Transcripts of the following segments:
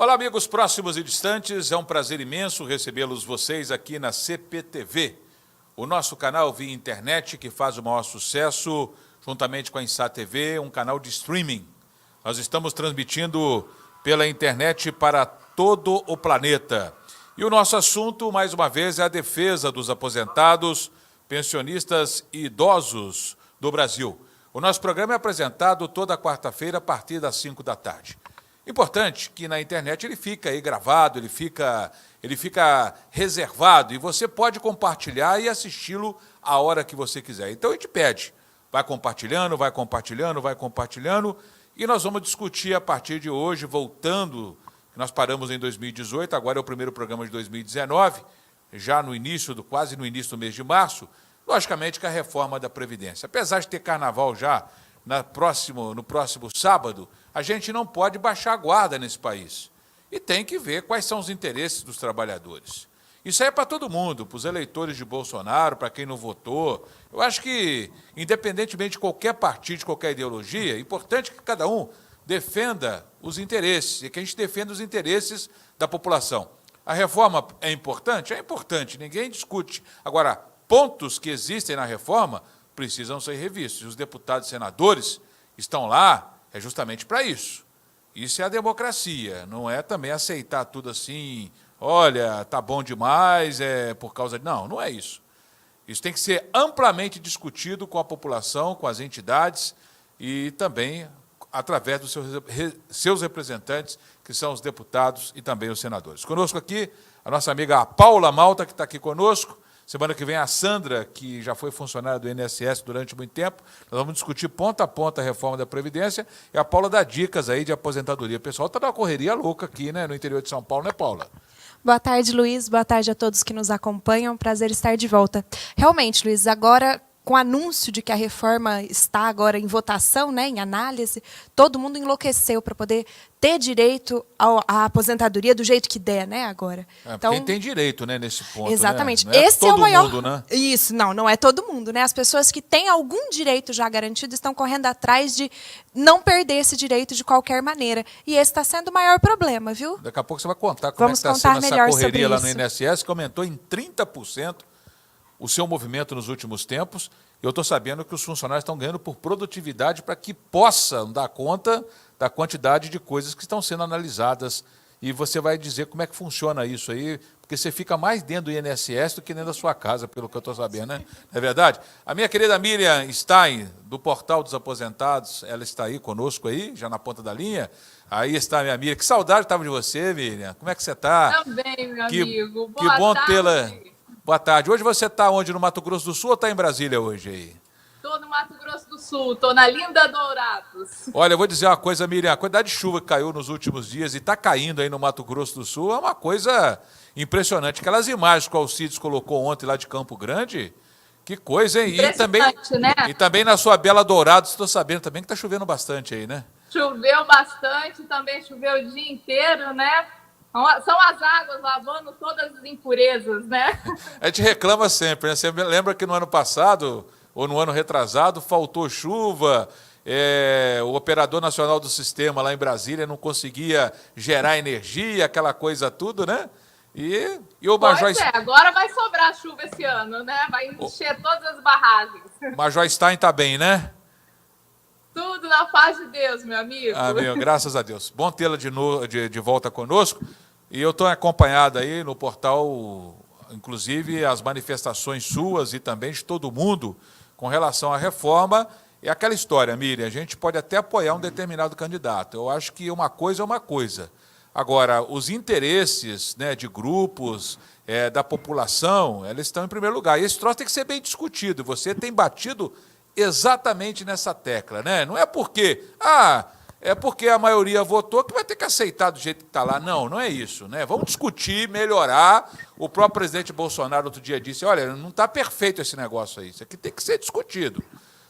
Olá, amigos próximos e distantes, é um prazer imenso recebê-los vocês aqui na CPTV, o nosso canal via internet que faz o maior sucesso, juntamente com a Insat TV, um canal de streaming. Nós estamos transmitindo pela internet para todo o planeta. E o nosso assunto, mais uma vez, é a defesa dos aposentados, pensionistas e idosos do Brasil. O nosso programa é apresentado toda quarta-feira a partir das 5 da tarde. Importante que na internet ele fica aí gravado, ele fica reservado e você pode compartilhar e assisti-lo a hora que você quiser. Então a gente pede, vai compartilhando e nós vamos discutir a partir de hoje, voltando, nós paramos em 2018, agora é o primeiro programa de 2019, já no início, quase no início do mês de março, logicamente que a reforma da Previdência. Apesar de ter carnaval já no próximo sábado, a gente não pode baixar a guarda nesse país. E tem que ver quais são os interesses dos trabalhadores. Isso aí é para todo mundo, para os eleitores de Bolsonaro, para quem não votou. Eu acho que, independentemente de qualquer partido, de qualquer ideologia, é importante que cada um defenda os interesses, e que a gente defenda os interesses da população. A reforma é importante? É importante, ninguém discute. Agora, pontos que existem na reforma precisam ser revistos. Os deputados e senadores estão lá justamente para isso. Isso é a democracia, não é também aceitar tudo assim, olha, tá bom demais, é por causa de... Não, não é isso. Isso tem que ser amplamente discutido com a população, com as entidades e também através dos seus representantes, que são os deputados e também os senadores. Conosco aqui, a nossa amiga Paula Malta, que está aqui conosco. Semana que vem a Sandra, que já foi funcionária do INSS durante muito tempo. Nós vamos discutir ponta a ponta a reforma da Previdência. E a Paula dá dicas aí de aposentadoria. O pessoal está numa correria louca aqui, né, no interior de São Paulo, né, Paula? Boa tarde, Luiz. Boa tarde a todos que nos acompanham. Prazer estar de volta. Realmente, Luiz, agora, com o anúncio de que a reforma está agora em votação, né, em análise, todo mundo enlouqueceu para poder ter direito à aposentadoria do jeito que der, né, agora. Então, quem tem direito, né, nesse ponto. Exatamente. Né? Não é Esse todo é o maior... mundo, né? Isso, não é todo mundo, né? As pessoas que têm algum direito já garantido estão correndo atrás de não perder esse direito de qualquer maneira. E esse está sendo o maior problema, viu? Daqui a pouco você vai contar como Vamos é que está contar sendo essa melhor correria lá sobre no INSS, que aumentou em 30% o seu movimento nos últimos tempos. Eu estou sabendo que os funcionários estão ganhando por produtividade para que possam dar conta da quantidade de coisas que estão sendo analisadas. E você vai dizer como é que funciona isso aí, porque você fica mais dentro do INSS do que dentro da sua casa, pelo que eu estou sabendo, né? Não é verdade? A minha querida Miriam Stein, do Portal dos Aposentados, ela está aí conosco, aí, já na ponta da linha. Aí está a minha Miriam. Que saudade estava de você, Miriam. Como é que você está? Também, meu amigo. Boa bom tê-la. Boa tarde. Hoje você está onde? No Mato Grosso do Sul ou está em Brasília hoje aí? Estou no Mato Grosso do Sul, estou na linda Dourados. Olha, eu vou dizer uma coisa, Miriam, a quantidade de chuva que caiu nos últimos dias e está caindo aí no Mato Grosso do Sul é uma coisa impressionante. Aquelas imagens que o Alcides colocou ontem lá de Campo Grande, que coisa, hein? E também na sua Bela Dourados, estou sabendo também que está chovendo bastante aí, né? Choveu bastante, também choveu o dia inteiro, né? São as águas lavando todas as impurezas, né? A gente reclama sempre, né? Você lembra que no ano passado, ou no ano retrasado, faltou chuva, o operador nacional do sistema lá em Brasília não conseguia gerar energia, aquela coisa tudo, né? E o Major... agora vai sobrar chuva esse ano, né? Vai encher todas as barragens. O Major Stein está bem, né? Tudo na paz de Deus, meu amigo. Meu, graças a Deus. Bom tê-la de volta conosco. E eu estou acompanhado aí no portal, inclusive, as manifestações suas e também de todo mundo com relação à reforma. É aquela história, Miriam, a gente pode até apoiar um determinado candidato. Eu acho que uma coisa é uma coisa. Agora, os interesses, né, de grupos, da população, eles estão em primeiro lugar. E esse troço tem que ser bem discutido. Você tem batido exatamente nessa tecla, né? Não é porque, é porque a maioria votou que vai ter que aceitar do jeito que está lá. Não, não é isso, né? Vamos discutir, melhorar. O próprio presidente Bolsonaro outro dia disse, olha, não está perfeito esse negócio aí, isso aqui tem que ser discutido.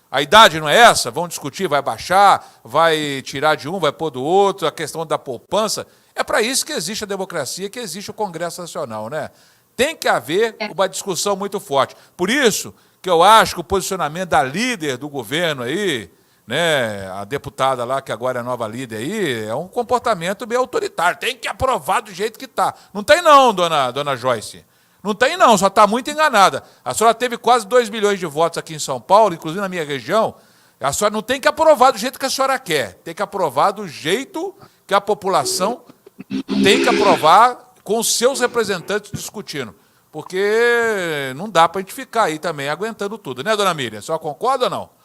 A idade não é essa? Vamos discutir, vai baixar, vai tirar de um, vai pôr do outro, a questão da poupança. É para isso que existe a democracia, que existe o Congresso Nacional, né? Tem que haver uma discussão muito forte. Por isso que eu acho que o posicionamento da líder do governo aí, né, a deputada lá, que agora é a nova líder aí, é um comportamento meio autoritário. Tem que aprovar do jeito que está. Não tem não, dona Joyce. Não tem não, só está muito enganada. A senhora teve quase 2 milhões de votos aqui em São Paulo, inclusive na minha região. A senhora não tem que aprovar do jeito que a senhora quer. Tem que aprovar do jeito que a população tem que aprovar com os seus representantes discutindo. Porque não dá para a gente ficar aí também aguentando tudo, né, dona Miriam? A senhora concorda ou não?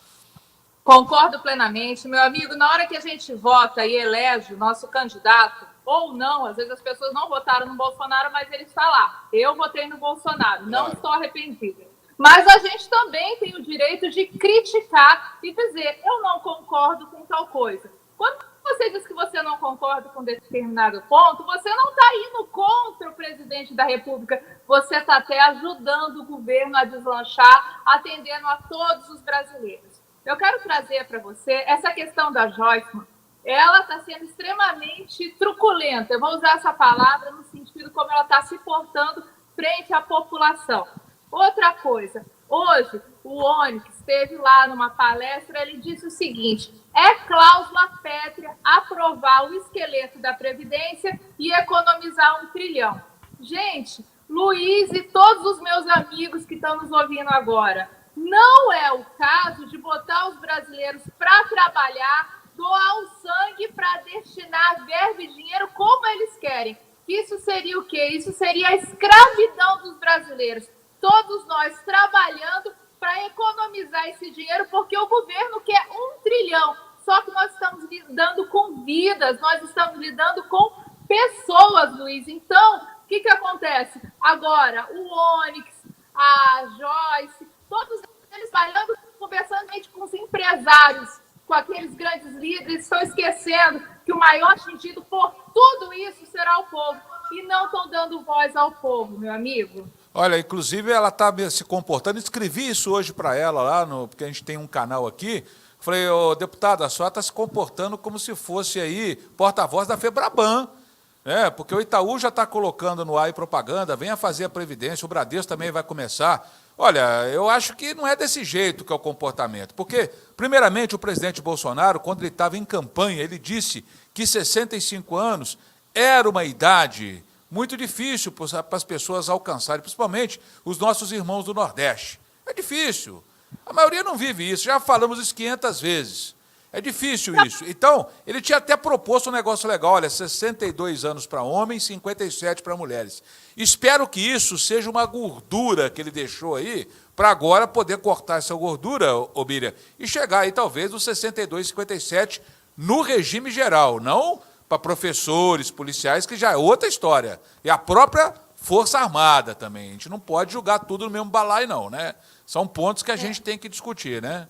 Concordo plenamente, meu amigo. Na hora que a gente vota e elege o nosso candidato, ou não, às vezes as pessoas não votaram no Bolsonaro, mas ele está lá. Eu votei no Bolsonaro, não estou arrependida. Mas a gente também tem o direito de criticar e dizer, eu não concordo com tal coisa. Quando você diz que você não concorda com determinado ponto, você não está indo contra o presidente da República, você está até ajudando o governo a deslanchar, atendendo a todos os brasileiros. Eu quero trazer para você essa questão da Joyce. Ela está sendo extremamente truculenta. Eu vou usar essa palavra no sentido como ela está se portando frente à população. Outra coisa, hoje o Onyx esteve lá numa palestra, ele disse o seguinte, é cláusula pétrea aprovar o esqueleto da Previdência e economizar 1 trilhão. Gente, Luiz e todos os meus amigos que estão nos ouvindo agora, não é o caso de botar os brasileiros para trabalhar, doar o sangue para destinar verba e dinheiro como eles querem. Isso seria o quê? Isso seria a escravidão dos brasileiros. Todos nós trabalhando para economizar esse dinheiro, porque o governo quer 1 trilhão. Só que nós estamos lidando com vidas, nós estamos lidando com pessoas, Luiz. Então, o que acontece? Agora, o Onyx, a Joyce, todos eles falando, conversando com os empresários, com aqueles grandes líderes, estão esquecendo que o maior sentido por tudo isso será o povo. E não estão dando voz ao povo, meu amigo. Olha, inclusive ela está se comportando, escrevi isso hoje para ela lá, porque a gente tem um canal aqui. Falei, ô deputada, a senhora está se comportando como se fosse aí porta-voz da Febraban. Porque o Itaú já está colocando no ar propaganda, venha fazer a Previdência, o Bradesco também vai começar. Olha, eu acho que não é desse jeito que é o comportamento, porque, primeiramente, o presidente Bolsonaro, quando ele estava em campanha, ele disse que 65 anos era uma idade muito difícil para as pessoas alcançarem, principalmente os nossos irmãos do Nordeste. É difícil. A maioria não vive isso, já falamos isso 500 vezes. É difícil isso. Então, ele tinha até proposto um negócio legal, olha, 62 anos para homens, 57 para mulheres. Espero que isso seja uma gordura que ele deixou aí, para agora poder cortar essa gordura, ô Miriam, e chegar aí talvez nos 62, 57 no regime geral, não para professores, policiais, que já é outra história. E a própria Força Armada também. A gente não pode julgar tudo no mesmo balaio, não, né? São pontos que a gente tem que discutir, né?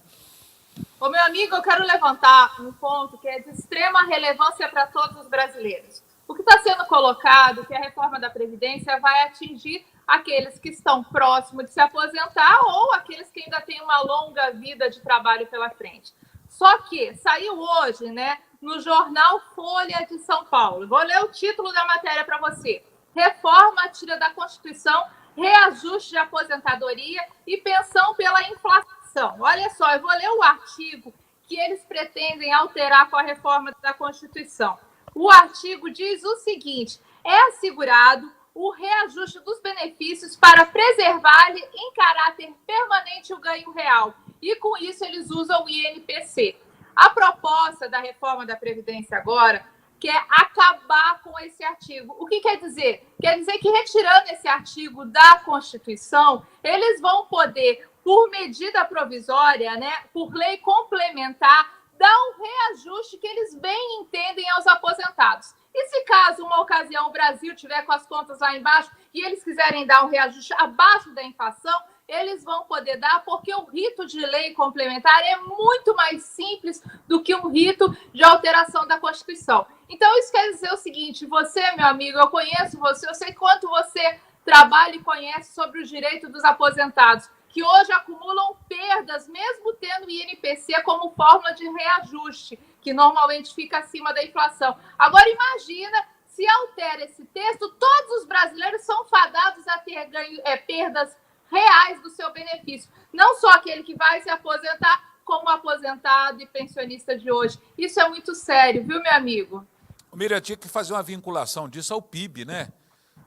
Ô, meu amigo, eu quero levantar um ponto que é de extrema relevância para todos os brasileiros. O que está sendo colocado, que a reforma da Previdência vai atingir aqueles que estão próximos de se aposentar ou aqueles que ainda têm uma longa vida de trabalho pela frente. Só que saiu hoje, né, no jornal Folha de São Paulo. Vou ler o título da matéria para você. Reforma tira da Constituição reajuste de aposentadoria e pensão pela inflação. Olha só, eu vou ler o artigo que eles pretendem alterar com a reforma da Constituição. O artigo diz o seguinte: é assegurado o reajuste dos benefícios para preservar-lhe em caráter permanente o ganho real. E com isso eles usam o INPC. A proposta da reforma da Previdência agora quer acabar com esse artigo. O que quer dizer? Quer dizer que retirando esse artigo da Constituição, eles vão poder, por medida provisória, né, por lei complementar, dar um reajuste que eles bem entendem aos aposentados. E se caso, uma ocasião, o Brasil tiver com as contas lá embaixo e eles quiserem dar um reajuste abaixo da inflação, eles vão poder dar, porque o rito de lei complementar é muito mais simples do que um rito de alteração da Constituição. Então, isso quer dizer o seguinte: você, meu amigo, eu conheço você, eu sei quanto você trabalha e conhece sobre o direito dos aposentados, que hoje acumulam perdas, mesmo tendo o INPC como fórmula de reajuste, que normalmente fica acima da inflação. Agora, imagina se altera esse texto, todos os brasileiros são fadados a ter perdas reais do seu benefício. Não só aquele que vai se aposentar, com o aposentado e pensionista de hoje. Isso é muito sério, viu, meu amigo? Miriam, tinha que fazer uma vinculação disso ao PIB, né?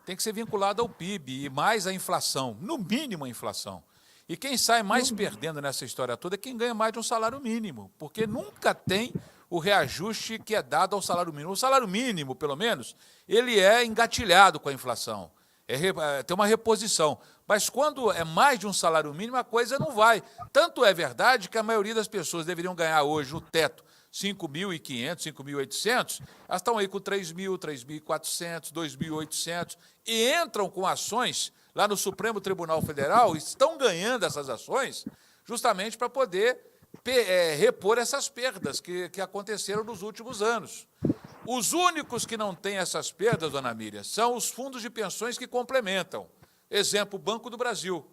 Tem que ser vinculado ao PIB e mais à inflação, no mínimo a inflação. E quem sai mais perdendo nessa história toda é quem ganha mais de um salário mínimo, porque nunca tem o reajuste que é dado ao salário mínimo. O salário mínimo, pelo menos, ele é engatilhado com a inflação, tem uma reposição. Mas quando é mais de um salário mínimo, a coisa não vai. Tanto é verdade que a maioria das pessoas deveriam ganhar hoje no teto 5.500, 5.800, elas estão aí com 3.000, 3.400, 2.800 e entram com ações lá no Supremo Tribunal Federal, estão ganhando essas ações justamente para poder repor essas perdas que aconteceram nos últimos anos. Os únicos que não têm essas perdas, dona Miriam, são os fundos de pensões que complementam. Exemplo, o Banco do Brasil.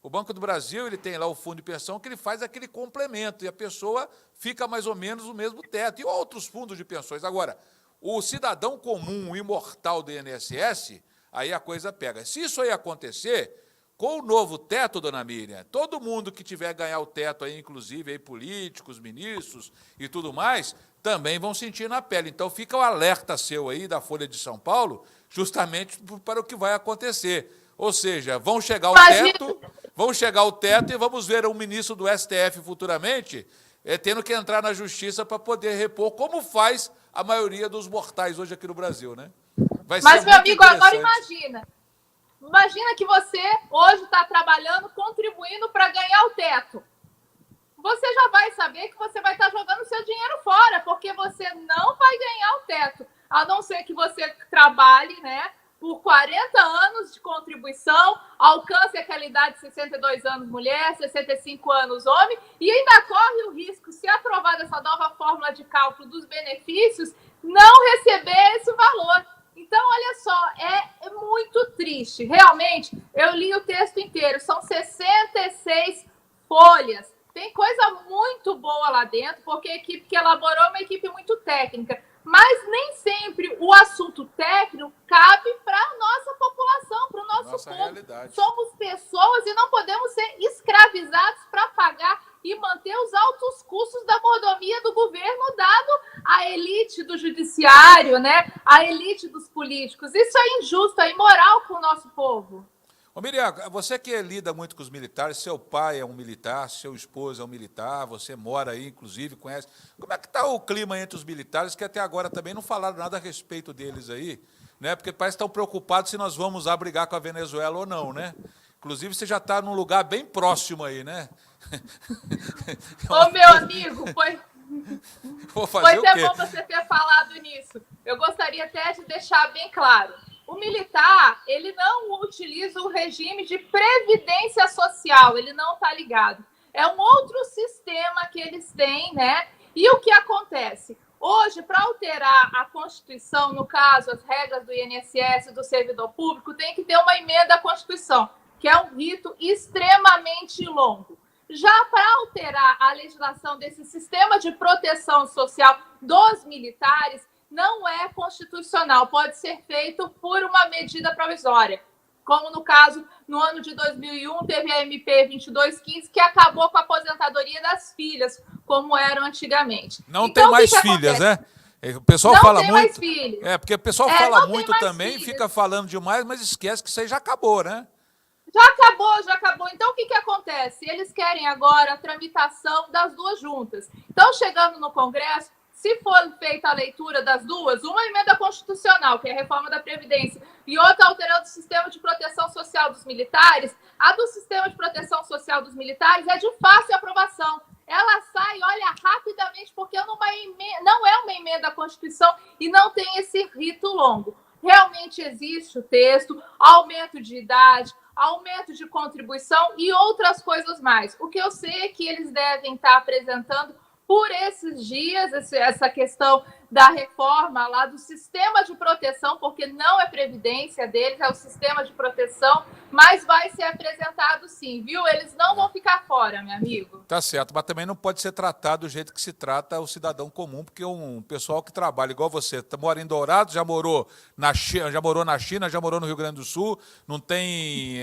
O Banco do Brasil ele tem lá o fundo de pensão que ele faz aquele complemento e a pessoa fica mais ou menos no mesmo teto. E outros fundos de pensões. Agora, o cidadão comum, o imortal do INSS, aí a coisa pega. Se isso aí acontecer, com o novo teto, dona Miriam, todo mundo que tiver ganhar o teto, aí, inclusive aí, políticos, ministros e tudo mais, também vão sentir na pele. Então, fica o alerta seu aí da Folha de São Paulo, justamente para o que vai acontecer. Ou seja, vão chegar ao teto e vamos ver um ministro do STF futuramente tendo que entrar na justiça para poder repor, como faz a maioria dos mortais hoje aqui no Brasil, né? Mas, meu amigo, agora imagina que você hoje está trabalhando, contribuindo para ganhar o teto. Você já vai saber que você vai estar jogando seu dinheiro fora, porque você não vai ganhar o teto, a não ser que você trabalhe, né, por 40 anos de contribuição, alcance aquela idade de 62 anos mulher, 65 anos homem, e ainda corre o risco, se aprovada essa nova fórmula de cálculo dos benefícios, não receber esse valor. Então, olha só, é muito triste. Realmente, eu li o texto inteiro, são 66 folhas. Tem coisa muito boa lá dentro, porque a equipe que elaborou é uma equipe muito técnica. Mas nem sempre o assunto técnico cabe para a nossa população, para o nosso povo. Realidade. Somos pessoas e não podemos ser escravizados para pagar e manter os altos custos da mordomia do governo, dado à elite do judiciário, né? À elite dos políticos. Isso é injusto, é imoral com o nosso povo. Ô Miriam, você que lida muito com os militares, seu pai é um militar, seu esposo é um militar, você mora aí, inclusive, conhece. Como é que está o clima entre os militares, que até agora também não falaram nada a respeito deles aí, né? Porque parece que estão preocupados se nós vamos brigar com a Venezuela ou não, né? Inclusive, você já está num lugar bem próximo aí, né? Ô, meu amigo, foi até bom você ter falado nisso. Eu gostaria até de deixar bem claro. O militar, ele não utiliza o regime de previdência social, ele não está ligado. É um outro sistema que eles têm, né? E o que acontece? Hoje, para alterar a Constituição, no caso, as regras do INSS e do servidor público, tem que ter uma emenda à Constituição, que é um rito extremamente longo. Já para alterar a legislação desse sistema de proteção social dos militares, não é constitucional, pode ser feito por uma medida provisória. Como no caso, no ano de 2001, teve a MP 2215, que acabou com a aposentadoria das filhas, como eram antigamente. Não então, tem mais filhas, acontece? Né? O pessoal não fala tem muito. Mais filhos. Porque o pessoal fala muito também, filhas. Fica falando demais, mas esquece que isso aí já acabou, né? Já acabou. Então, o que acontece? Eles querem agora a tramitação das duas juntas. Então, chegando no Congresso, se for feita a leitura das duas, uma emenda constitucional, que é a reforma da Previdência, e outra alterando o sistema de proteção social dos militares, a do sistema de proteção social dos militares é de fácil aprovação. Ela sai, olha, rapidamente, porque não é uma emenda à Constituição e não tem esse rito longo. Realmente existe o texto, aumento de idade, aumento de contribuição e outras coisas mais. O que eu sei é que eles devem estar apresentando por esses dias, essa questão da reforma lá do sistema de proteção, porque não é previdência deles, é o sistema de proteção, mas vai ser apresentado sim, viu? Eles não vão ficar fora, meu amigo. Tá certo, mas também não pode ser tratado do jeito que se trata o cidadão comum, porque um pessoal que trabalha igual você, mora em Dourados, já morou na China, já morou no Rio Grande do Sul, não tem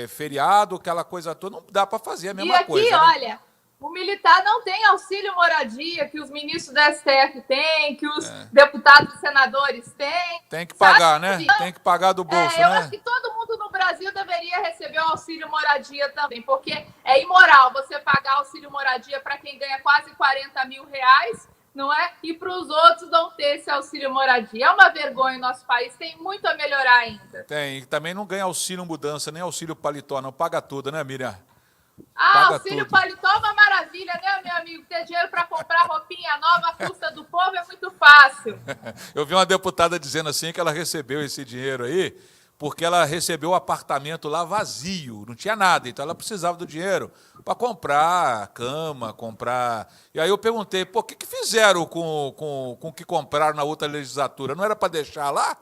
feriado, aquela coisa toda, não dá para fazer a mesma coisa. E aqui, olha... O militar não tem auxílio moradia que os ministros da STF têm, que os deputados e senadores têm. Tem que pagar, né? Tem que pagar do bolso, eu né? acho que todo mundo no Brasil deveria receber o auxílio moradia também, porque é imoral você pagar auxílio moradia para quem ganha quase 40 mil reais, não é? E para os outros não ter esse auxílio moradia. É uma vergonha, o nosso país tem muito a melhorar ainda. Tem, e também não ganha auxílio mudança, nem auxílio paletó, não. Paga tudo, né, Miriam? Paga auxílio tudo. paletó é uma maravilha, né, meu amigo? Ter dinheiro para comprar roupinha nova à custa do povo é muito fácil. Eu vi uma deputada dizendo assim que ela recebeu esse dinheiro aí porque ela recebeu o apartamento lá vazio, não tinha nada, então ela precisava do dinheiro para comprar cama, comprar... E aí eu perguntei, pô, o que fizeram com o que compraram na outra legislatura? Não era para deixar lá?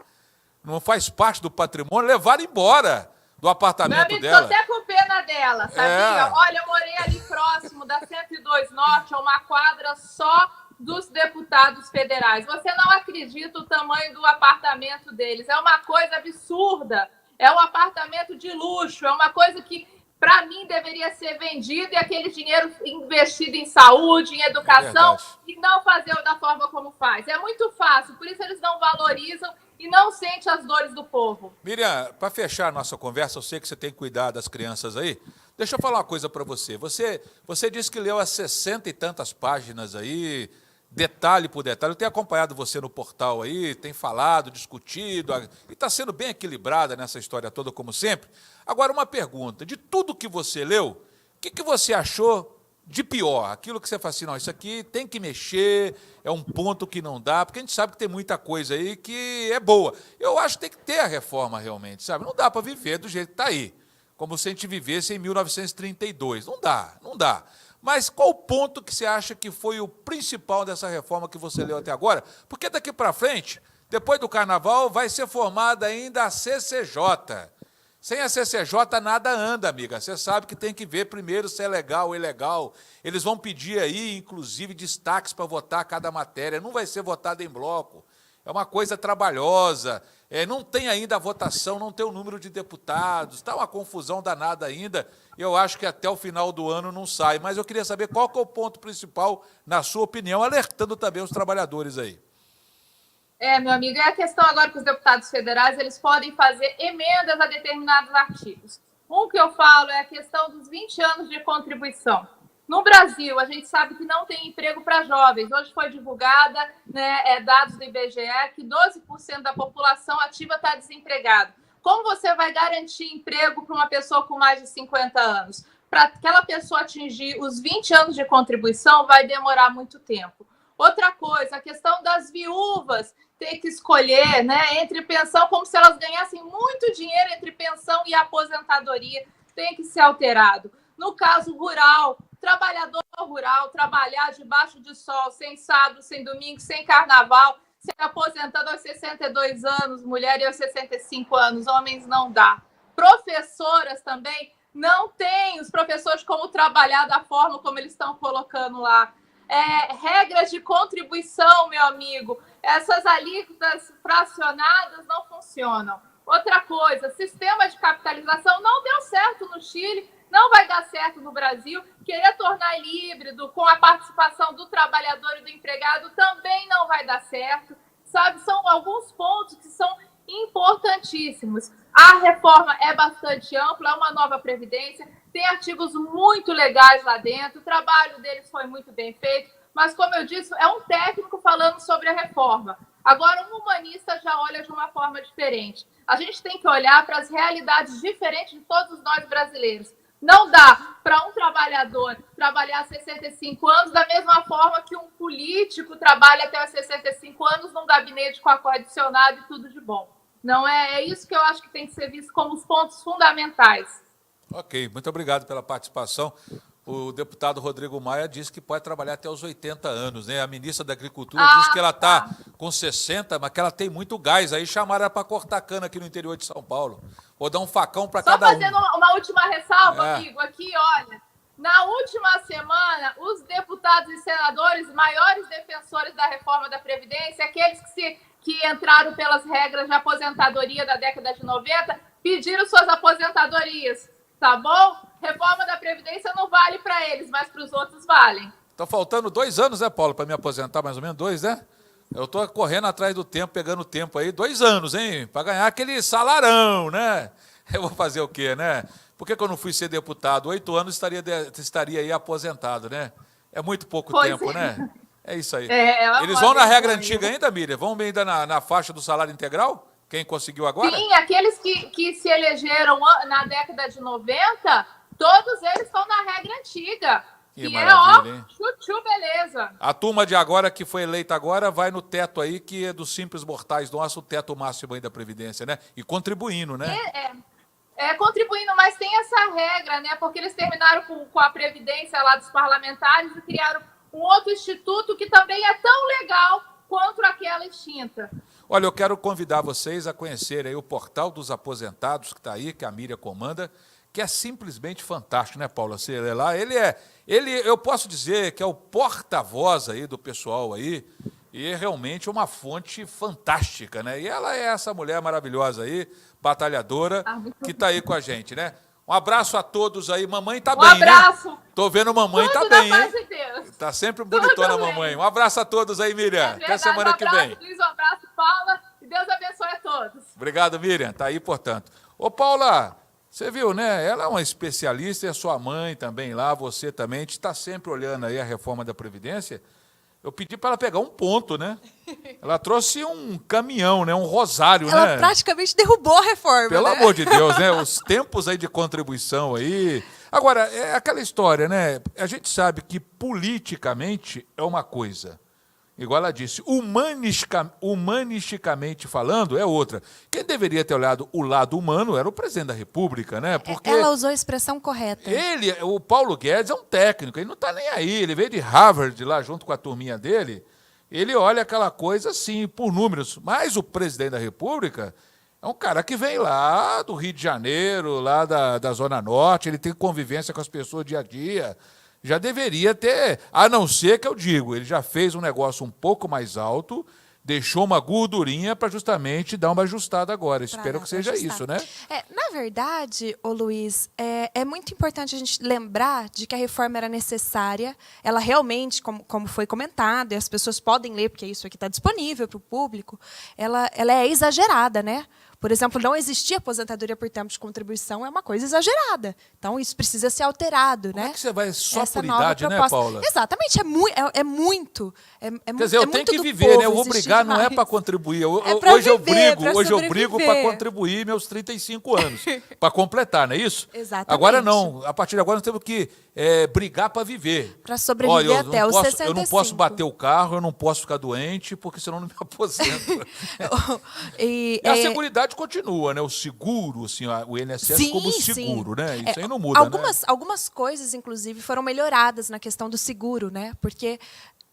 Não faz parte do patrimônio? Levaram embora do apartamento meu amigo, dela. tô até com pena dela, sabia? Olha, eu morei ali próximo da 102 Norte, é uma quadra só dos deputados federais. Você não acredita o tamanho do apartamento deles. É uma coisa absurda. É um apartamento de luxo. É uma coisa que, para mim, deveria ser vendido e aquele dinheiro investido em saúde, em educação, e não fazer da forma como faz. É muito fácil. Por isso eles não valorizam e não sentem as dores do povo. Miriam, para fechar a nossa conversa, eu sei que você tem que cuidar das crianças aí. Deixa eu falar uma coisa para você. Você disse que leu as 60 e tantas páginas aí, detalhe por detalhe. Eu tenho acompanhado você no portal aí, tem falado, discutido, e está sendo bem equilibrada nessa história toda, como sempre. Agora, uma pergunta. De tudo que você leu, o que você achou de pior? Aquilo que você fala assim, não, isso aqui tem que mexer, é um ponto que não dá, porque a gente sabe que tem muita coisa aí que é boa. Eu acho que tem que ter a reforma realmente, sabe? Não dá para viver do jeito que está aí, como se a gente vivesse em 1932. Não dá, não dá. Mas qual o ponto que você acha que foi o principal dessa reforma que você leu até agora? Porque daqui para frente, depois do Carnaval, vai ser formada ainda a CCJ. Sem a CCJ nada anda, amiga. Você sabe que tem que ver primeiro se é legal ou ilegal. Eles vão pedir aí, inclusive, destaques para votar cada matéria. Não vai ser votada em bloco. É uma coisa trabalhosa. Não tem ainda a votação, não tem o número de deputados. Está uma confusão danada ainda. Eu acho que até o final do ano não sai. Mas eu queria saber qual que é o ponto principal, na sua opinião, alertando também os trabalhadores aí. Meu amigo, é a questão agora que os deputados federais eles podem fazer emendas a determinados artigos. Um que eu falo é a questão dos 20 anos de contribuição. No Brasil, a gente sabe que não tem emprego para jovens. Hoje foi divulgada, dados do IBGE, que 12% da população ativa está desempregada. Como você vai garantir emprego para uma pessoa com mais de 50 anos? Para aquela pessoa atingir os 20 anos de contribuição, vai demorar muito tempo. Outra coisa, a questão das viúvas ter que escolher, entre pensão, como se elas ganhassem muito dinheiro entre pensão e aposentadoria, tem que ser alterado. No caso rural, trabalhador rural, trabalhar debaixo de sol, sem sábado, sem domingo, sem carnaval, se aposentando aos 62 anos, mulher e aos 65 anos, homens não dá. Professoras também não têm os professores como trabalhar da forma como eles estão colocando lá. Regras de contribuição, meu amigo, essas alíquotas fracionadas não funcionam. Outra coisa, sistema de capitalização não deu certo no Chile, não vai dar certo no Brasil. Querer tornar ele híbrido com a participação do trabalhador e do empregado também não vai dar certo. Sabe, são alguns pontos que são importantíssimos. A reforma é bastante ampla, é uma nova previdência, tem artigos muito legais lá dentro, o trabalho deles foi muito bem feito, mas, como eu disse, é um técnico falando sobre a reforma. Agora, um humanista já olha de uma forma diferente. A gente tem que olhar para as realidades diferentes de todos nós brasileiros. Não dá para um trabalhador trabalhar 65 anos da mesma forma que um político trabalha até os 65 anos num gabinete com ar-condicionado e tudo de bom. Não é isso que eu acho que tem que ser visto como os pontos fundamentais. Ok, muito obrigado pela participação. O deputado Rodrigo Maia disse que pode trabalhar até os 80 anos, né? A ministra da Agricultura disse que ela está com 60, mas que ela tem muito gás. Aí chamaram ela para cortar cana aqui no interior de São Paulo. Vou dar um facão para cada um. Só fazendo uma última ressalva, amigo, aqui, olha. Na última semana, os deputados e senadores, maiores defensores da reforma da Previdência, aqueles que entraram pelas regras de aposentadoria da década de 90, pediram suas aposentadorias, tá bom? reforma da Previdência não vale para eles, mas para os outros valem. Tá faltando 2 anos, né, Paulo, para me aposentar, mais ou menos 2, né? Eu tô correndo atrás do tempo, pegando tempo aí, 2 anos, hein? Para ganhar aquele salarão, né? Eu vou fazer o quê, né? Por que eu não fui ser deputado? 8 anos estaria aí aposentado, né? É muito pouco tempo, né? É isso aí. Eles vão na regra antiga ainda, Miriam? Vão ainda na faixa do salário integral? Quem conseguiu agora? Sim, aqueles que se elegeram na década de 90, todos eles estão na regra antiga. Que maravilha, hein? Chuchu, beleza. A turma de agora, que foi eleita agora, vai no teto aí, que é dos simples mortais nosso, o teto máximo aí da Previdência, né? E contribuindo, né? Contribuindo, mas tem essa regra, né? Porque eles terminaram com a Previdência lá dos parlamentares e criaram um outro instituto que também é tão legal quanto aquela extinta. Olha, eu quero convidar vocês a conhecerem aí o Portal dos Aposentados, que está aí, que a Miriam comanda, que é simplesmente fantástico, né, Paula? Você lê lá, eu posso dizer que é o porta-voz aí do pessoal aí, e é realmente uma fonte fantástica, né? E ela é essa mulher maravilhosa aí, batalhadora, que está aí com a gente, né? Um abraço a todos aí. Mamãe tá bem, né? Um abraço. Tô vendo mamãe tá bem, hein? De Deus. Tá sempre bonitona a mamãe. Um abraço a todos aí, Miriam. Até semana que vem. Um abraço, Paula, e Deus abençoe a todos. Obrigado, Miriam. Tá aí, portanto. Ô, Paula, você viu, né? Ela é uma especialista, e a sua mãe também lá, você também. A gente está sempre olhando aí a reforma da Previdência. Eu pedi para ela pegar um ponto, né? Ela trouxe um caminhão, né? Um rosário, né? Ela praticamente derrubou a reforma, Pelo amor de Deus, né? Os tempos aí de contribuição aí. Agora, é aquela história, né? A gente sabe que politicamente é uma coisa. Igual ela disse, humanisticamente falando, é outra. Quem deveria ter olhado o lado humano era o presidente da República, né? Porque ela usou a expressão correta. O Paulo Guedes é um técnico, ele não está nem aí, ele veio de Harvard lá junto com a turminha dele, ele olha aquela coisa assim, por números. Mas o presidente da República é um cara que vem lá do Rio de Janeiro, lá da Zona Norte, ele tem convivência com as pessoas dia a dia. Já deveria ter, a não ser que eu digo, ele já fez um negócio um pouco mais alto, deixou uma gordurinha para justamente dar uma ajustada agora. Espero que seja isso, né? Na verdade, ô Luiz, é muito importante a gente lembrar de que a reforma era necessária. Ela realmente, como foi comentado, e as pessoas podem ler, porque isso aqui está disponível para o público, ela é exagerada, né? Por exemplo, não existia aposentadoria por tempo de contribuição, é uma coisa exagerada. Então, isso precisa ser alterado. Como né? É que você vai só por idade, né, Paula? Exatamente, é muito. Quer dizer, eu tenho que viver, né? Eu vou brigar, não é para contribuir. Hoje eu brigo para contribuir meus 35 anos, para completar, não é isso? Exatamente. Agora não, a partir de agora nós temos que brigar para viver. Para sobreviver até os 65. Eu não posso bater o carro, eu não posso ficar doente, porque senão eu não me aposento. E a seguridade continua, né? O seguro, assim, o INSS como seguro, né? Isso aí não muda, algumas coisas, inclusive, foram melhoradas na questão do seguro, né? Porque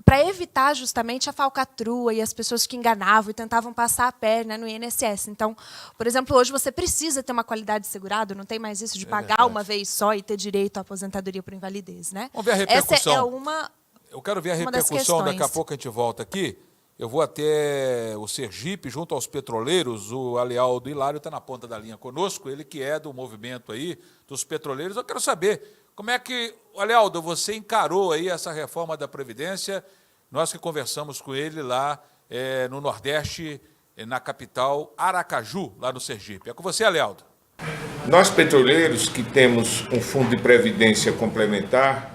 para evitar justamente a falcatrua e as pessoas que enganavam e tentavam passar a perna no INSS. Então, por exemplo, hoje você precisa ter uma qualidade de segurado, não tem mais isso de pagar uma vez só e ter direito à aposentadoria por invalidez, né? Vamos ver a repercussão. Essa eu quero ver a repercussão, daqui a pouco a gente volta aqui. Eu vou até o Sergipe, junto aos petroleiros, o Alealdo Hilário está na ponta da linha conosco, ele que é do movimento aí dos petroleiros. Eu quero saber como é que, Alealdo, você encarou aí essa reforma da Previdência, nós que conversamos com ele lá no Nordeste, na capital Aracaju, lá no Sergipe. É com você, Alealdo. Nós petroleiros que temos um fundo de previdência complementar,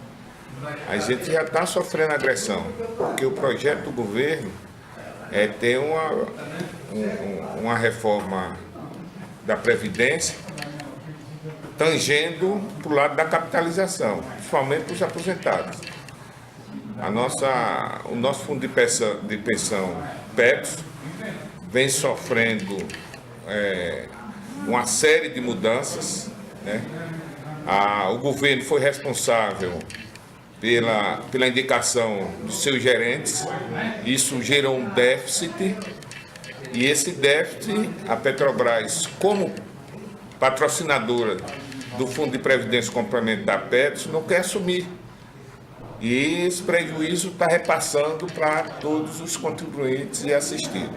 a gente já está sofrendo agressão, porque o projeto do governo é ter uma reforma da Previdência tangendo para o lado da capitalização, principalmente para os aposentados. O nosso fundo de pensão PEPS vem sofrendo uma série de mudanças, né? O governo foi responsável pela indicação dos seus gerentes, isso gerou um déficit, e esse déficit, a Petrobras, como patrocinadora do Fundo de Previdência Complementar PEPS, não quer assumir. E esse prejuízo está repassando para todos os contribuintes e assistidos.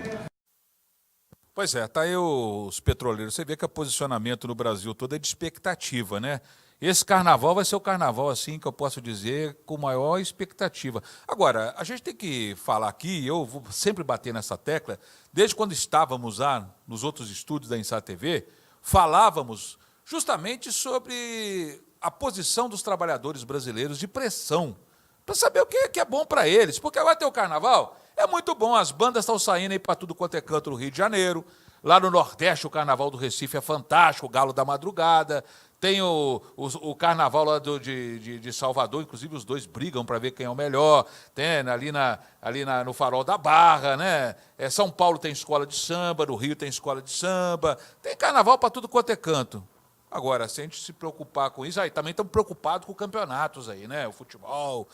Pois é, tá aí os petroleiros. Você vê que o posicionamento no Brasil todo é de expectativa, né? Esse carnaval vai ser o carnaval, assim, que eu posso dizer, com maior expectativa. Agora, a gente tem que falar aqui, eu vou sempre bater nessa tecla, desde quando estávamos lá nos outros estúdios da Insat TV, falávamos justamente sobre a posição dos trabalhadores brasileiros de pressão, para saber o que é bom para eles, porque agora tem o carnaval, é muito bom, as bandas estão saindo aí para tudo quanto é canto no Rio de Janeiro, lá no Nordeste o Carnaval do Recife é fantástico, o Galo da Madrugada, tem o carnaval lá de Salvador, inclusive os dois brigam para ver quem é o melhor. Tem no Farol da Barra, né? São Paulo tem escola de samba, no Rio tem escola de samba. Tem carnaval para tudo quanto é canto. Agora, se a gente se preocupar com isso, aí também estamos preocupados com campeonatos aí, né? O futebol,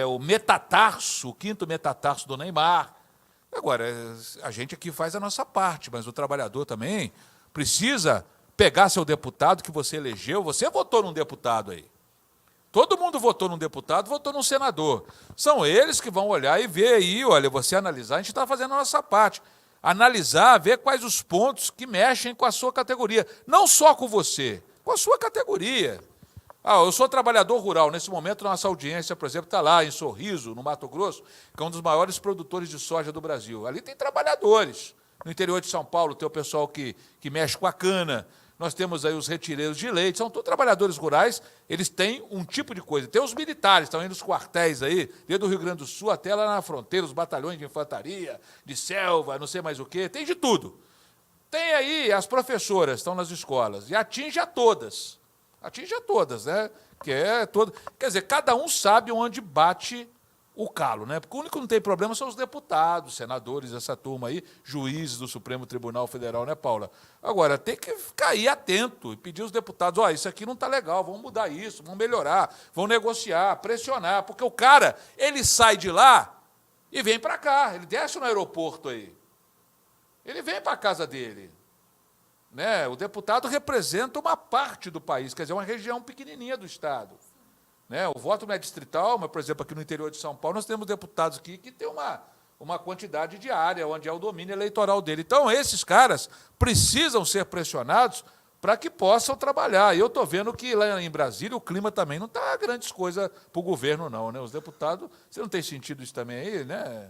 o metatarso, o 5º metatarso do Neymar. Agora, a gente aqui faz a nossa parte, mas o trabalhador também precisa pegar seu deputado que você elegeu, você votou num deputado aí. Todo mundo votou num deputado, votou num senador. São eles que vão olhar e ver aí, olha, você analisar, a gente está fazendo a nossa parte. Analisar, ver quais os pontos que mexem com a sua categoria. Não só com você, com a sua categoria. Eu sou trabalhador rural. Nesse momento, nossa audiência, por exemplo, está lá em Sorriso, no Mato Grosso, que é um dos maiores produtores de soja do Brasil. Ali tem trabalhadores. No interior de São Paulo tem o pessoal que mexe com a cana. Nós temos aí os retireiros de leite, são todos trabalhadores rurais, eles têm um tipo de coisa. Tem os militares, estão indo nos quartéis aí, desde o Rio Grande do Sul até lá na fronteira, os batalhões de infantaria, de selva, não sei mais o quê, tem de tudo. Tem aí as professoras, estão nas escolas, e atinge a todas, né? Quer dizer, cada um sabe onde bate o calo, né? Porque o único que não tem problema são os deputados, senadores, essa turma aí, juízes do Supremo Tribunal Federal, né, Paula? Agora, tem que ficar aí atento e pedir aos deputados, isso aqui não está legal, vamos mudar isso, vamos melhorar, vamos negociar, pressionar, porque o cara, ele sai de lá e vem para cá, ele desce no aeroporto aí, ele vem para a casa dele. Né? O deputado representa uma parte do país, quer dizer, uma região pequenininha do Estado. Né? O voto não é distrital, mas, por exemplo, aqui no interior de São Paulo, nós temos deputados aqui que têm uma quantidade de área, onde é o domínio eleitoral dele. Então, esses caras precisam ser pressionados para que possam trabalhar. E eu estou vendo que lá em Brasília o clima também não está grandes coisas para o governo, não. Né? Os deputados, você não tem sentido isso também aí, né?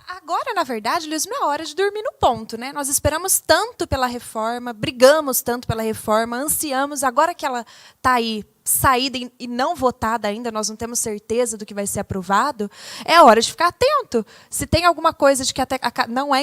Agora, na verdade, Luiz, não é hora de dormir no ponto, né? Nós esperamos tanto pela reforma, brigamos tanto pela reforma, ansiamos, agora que ela está aí, saída e não votada ainda, nós não temos certeza do que vai ser aprovado, é hora de ficar atento. Se tem alguma coisa de que não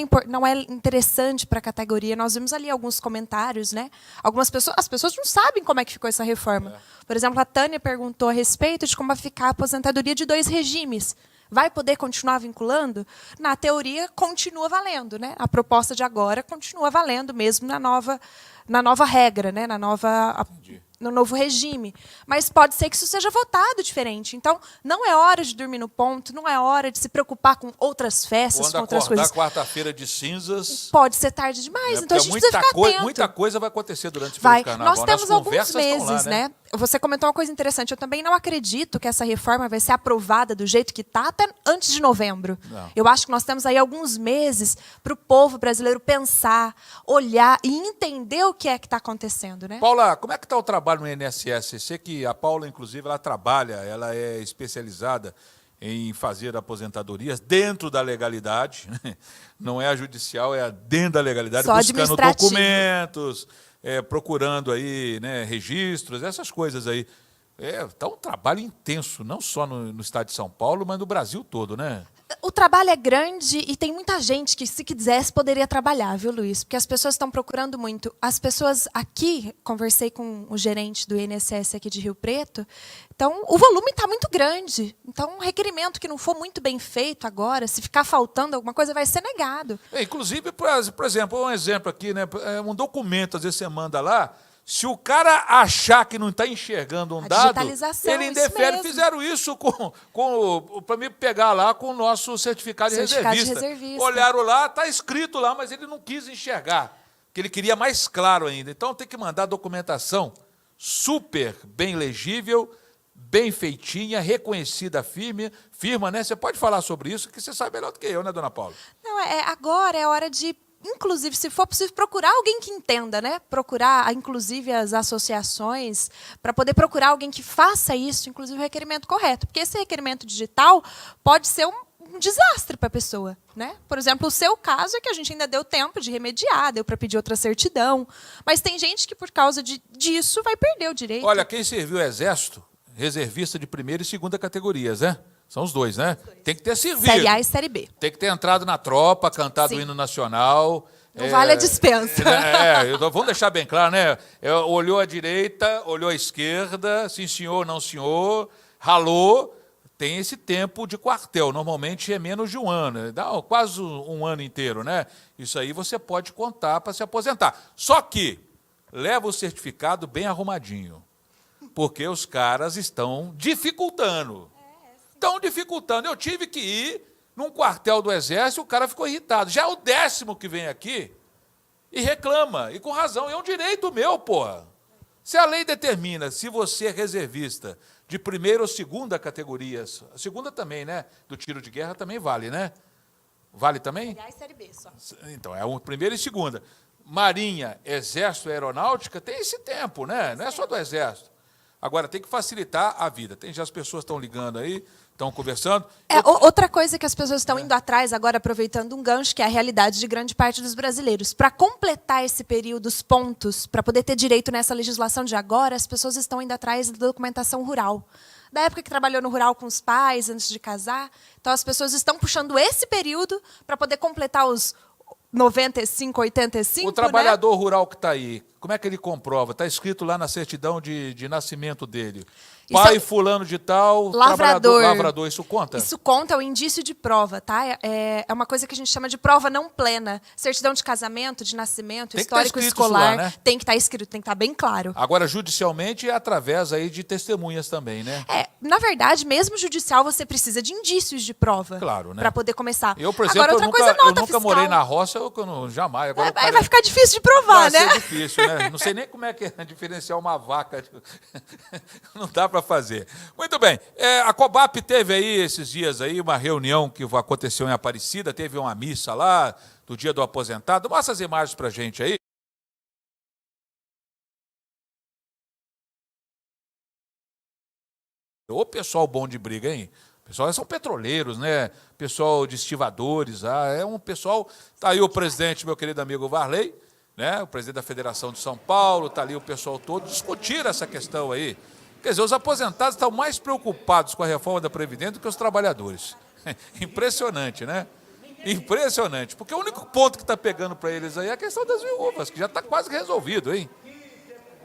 é interessante para a categoria, nós vimos ali alguns comentários, né? As pessoas não sabem como é que ficou essa reforma. Por exemplo, a Tânia perguntou a respeito de como vai ficar a aposentadoria de 2 regimes. Vai poder continuar vinculando? Na teoria, continua valendo. Né? A proposta de agora continua valendo, mesmo na nova regra, né? No novo regime. Mas pode ser que isso seja votado diferente. Então, não é hora de dormir no ponto, não é hora de se preocupar com outras festas, com outras coisas. Quarta-feira de cinzas. Pode ser tarde demais, então a gente precisa ficar atento. Muita coisa vai acontecer durante o carnaval. Nós temos alguns meses, lá, né? Você comentou uma coisa interessante. Eu também não acredito que essa reforma vai ser aprovada do jeito que está até antes de novembro. Não. Eu acho que nós temos aí alguns meses para o povo brasileiro pensar, olhar e entender o que é que está acontecendo. Né? Paula, como é que está o trabalho no INSS? Eu sei que a Paula, inclusive, ela trabalha, ela é especializada em fazer aposentadorias dentro da legalidade. Não é a judicial, é a dentro da legalidade, só buscando documentos, procurando aí, né, registros, essas coisas aí. Está um trabalho intenso, não só no estado de São Paulo, mas no Brasil todo, né? O trabalho é grande e tem muita gente que, se quisesse, poderia trabalhar, viu, Luiz? Porque as pessoas estão procurando muito. As pessoas aqui, conversei com o gerente do INSS aqui de Rio Preto, então o volume está muito grande. Então, um requerimento que não for muito bem feito agora, se ficar faltando alguma coisa, vai ser negado. Inclusive, por exemplo, um exemplo aqui, né? Um documento, às vezes você manda lá, se o cara achar que não está enxergando um dado, ele indefere. Fizeram isso para me pegar lá com o nosso certificado de reservista. Olharam lá, está escrito lá, mas ele não quis enxergar, que ele queria mais claro ainda. Então tem que mandar documentação super bem legível, bem feitinha, reconhecida firma, né? Você pode falar sobre isso, que você sabe melhor do que eu, né, dona Paula? Não, agora é hora de inclusive, se for possível, procurar alguém que entenda, né? Procurar, inclusive, as associações, para poder procurar alguém que faça isso, inclusive o requerimento correto. Porque esse requerimento digital pode ser um desastre para a pessoa, né? Por exemplo, o seu caso é que a gente ainda deu tempo de remediar, deu para pedir outra certidão. Mas tem gente que, por causa disso, vai perder o direito. Olha, quem serviu o Exército, reservista de primeira e segunda categorias, né? São os dois, né? Tem que ter servido. Série A e Série B. Tem que ter entrado na tropa, cantado o hino nacional. Não vale a dispensa. Vamos deixar bem claro, né? Olhou à direita, olhou à esquerda, sim senhor, não senhor, ralou. Tem esse tempo de quartel, normalmente é menos de um ano, dá quase um ano inteiro, né? Isso aí você pode contar para se aposentar. Só que leva o certificado bem arrumadinho, porque os caras estão dificultando. Estão dificultando. Eu tive que ir num quartel do Exército, o cara ficou irritado. Já é o 10º que vem aqui e reclama, e com razão, é um direito meu, porra. Se a lei determina, se você é reservista de primeira ou segunda categorias, a segunda também, né? Do tiro de guerra também vale, né? Vale também? Série A e Série B só. Então, é uma primeira e segunda. Marinha, Exército, Aeronáutica, tem esse tempo, né? Não é só do Exército. Agora, tem que facilitar a vida. Tem já as pessoas estão ligando aí, estão conversando. Outra coisa que as pessoas estão indo atrás, agora aproveitando um gancho, que é a realidade de grande parte dos brasileiros. Para completar esse período, os pontos, para poder ter direito nessa legislação de agora, as pessoas estão indo atrás da documentação rural. Da época que trabalhou no rural com os pais, antes de casar. Então, as pessoas estão puxando esse período para poder completar os 95, 85, o trabalhador rural que está aí, como é que ele comprova? Está escrito lá na certidão de nascimento dele. Pai fulano de tal, lavrador, isso conta? Isso conta, é o indício de prova, tá? É uma coisa que a gente chama de prova não plena. Certidão de casamento, de nascimento, tem histórico escolar, né? Tem que estar escrito, tem que estar bem claro. Agora, judicialmente, é através aí de testemunhas também, né? Na verdade, mesmo judicial, você precisa de indícios de prova. Claro, né? Para poder começar. Eu, por exemplo, agora, eu nunca morei na roça, jamais. Agora, vai ficar difícil de provar, né? Vai ser difícil, né? Não sei nem como é que é diferenciar uma vaca. Não dá para fazer. Muito bem. A Cobap teve aí, esses dias aí, uma reunião que aconteceu em Aparecida, teve uma missa lá, do Dia do Aposentado. Mostra as imagens para a gente aí. Ô, pessoal bom de briga, hein? Pessoal, são petroleiros, né? Pessoal de estivadores, é um pessoal... Está aí o presidente, meu querido amigo Varley, né? O presidente da Federação de São Paulo, está ali o pessoal todo, discutiram essa questão aí. Quer dizer, os aposentados estão mais preocupados com a reforma da Previdência do que os trabalhadores. Impressionante, né? Impressionante. Porque o único ponto que está pegando para eles aí é a questão das viúvas, que já está quase resolvido, hein?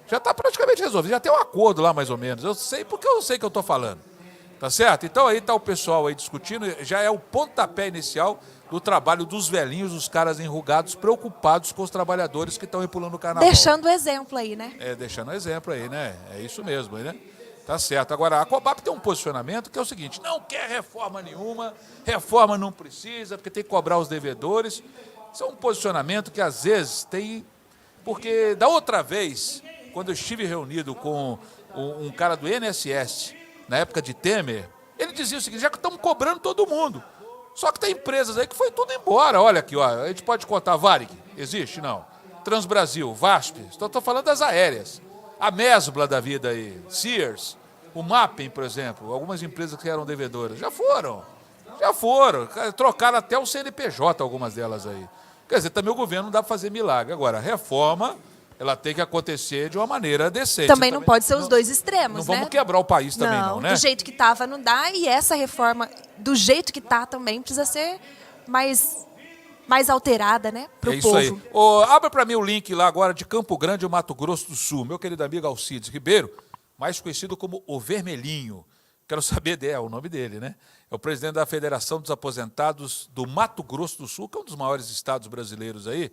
Já está praticamente resolvido, já tem um acordo lá, mais ou menos. Eu sei porque eu sei que eu estou falando. Tá certo? Então aí está o pessoal aí discutindo, já é o pontapé inicial do trabalho dos velhinhos, dos caras enrugados, preocupados com os trabalhadores que estão aí pulando o carnaval. Deixando o exemplo aí, né? Deixando o exemplo aí, né? É isso mesmo, né? Tá certo. Agora, a Cobap tem um posicionamento que é o seguinte, não quer reforma nenhuma, reforma não precisa, porque tem que cobrar os devedores. Isso é um posicionamento que às vezes tem... Porque da outra vez, quando eu estive reunido com um cara do INSS, na época de Temer, ele dizia o seguinte, já que estamos cobrando todo mundo. Só que tem empresas aí que foi tudo embora. Olha aqui, ó, a gente pode contar Varig, existe? Não. Transbrasil, VASP, estou falando das aéreas. A Mesbla da vida aí, Sears, o Mapping, por exemplo, algumas empresas que eram devedoras, já foram. Trocaram até o CNPJ, algumas delas aí. Quer dizer, também o governo não dá para fazer milagre. Agora, a reforma... ela tem que acontecer de uma maneira decente. Também não pode ser os dois extremos, não vamos quebrar o país também, não, né? Do jeito que estava não dá, e essa reforma, do jeito que está também, precisa ser mais alterada, né, para o povo. É isso aí. Abra para mim o link lá agora de Campo Grande, Mato Grosso do Sul. Meu querido amigo Alcides Ribeiro, mais conhecido como o Vermelhinho. Quero saber o nome dele, né? É o presidente da Federação dos Aposentados do Mato Grosso do Sul, que é um dos maiores estados brasileiros aí.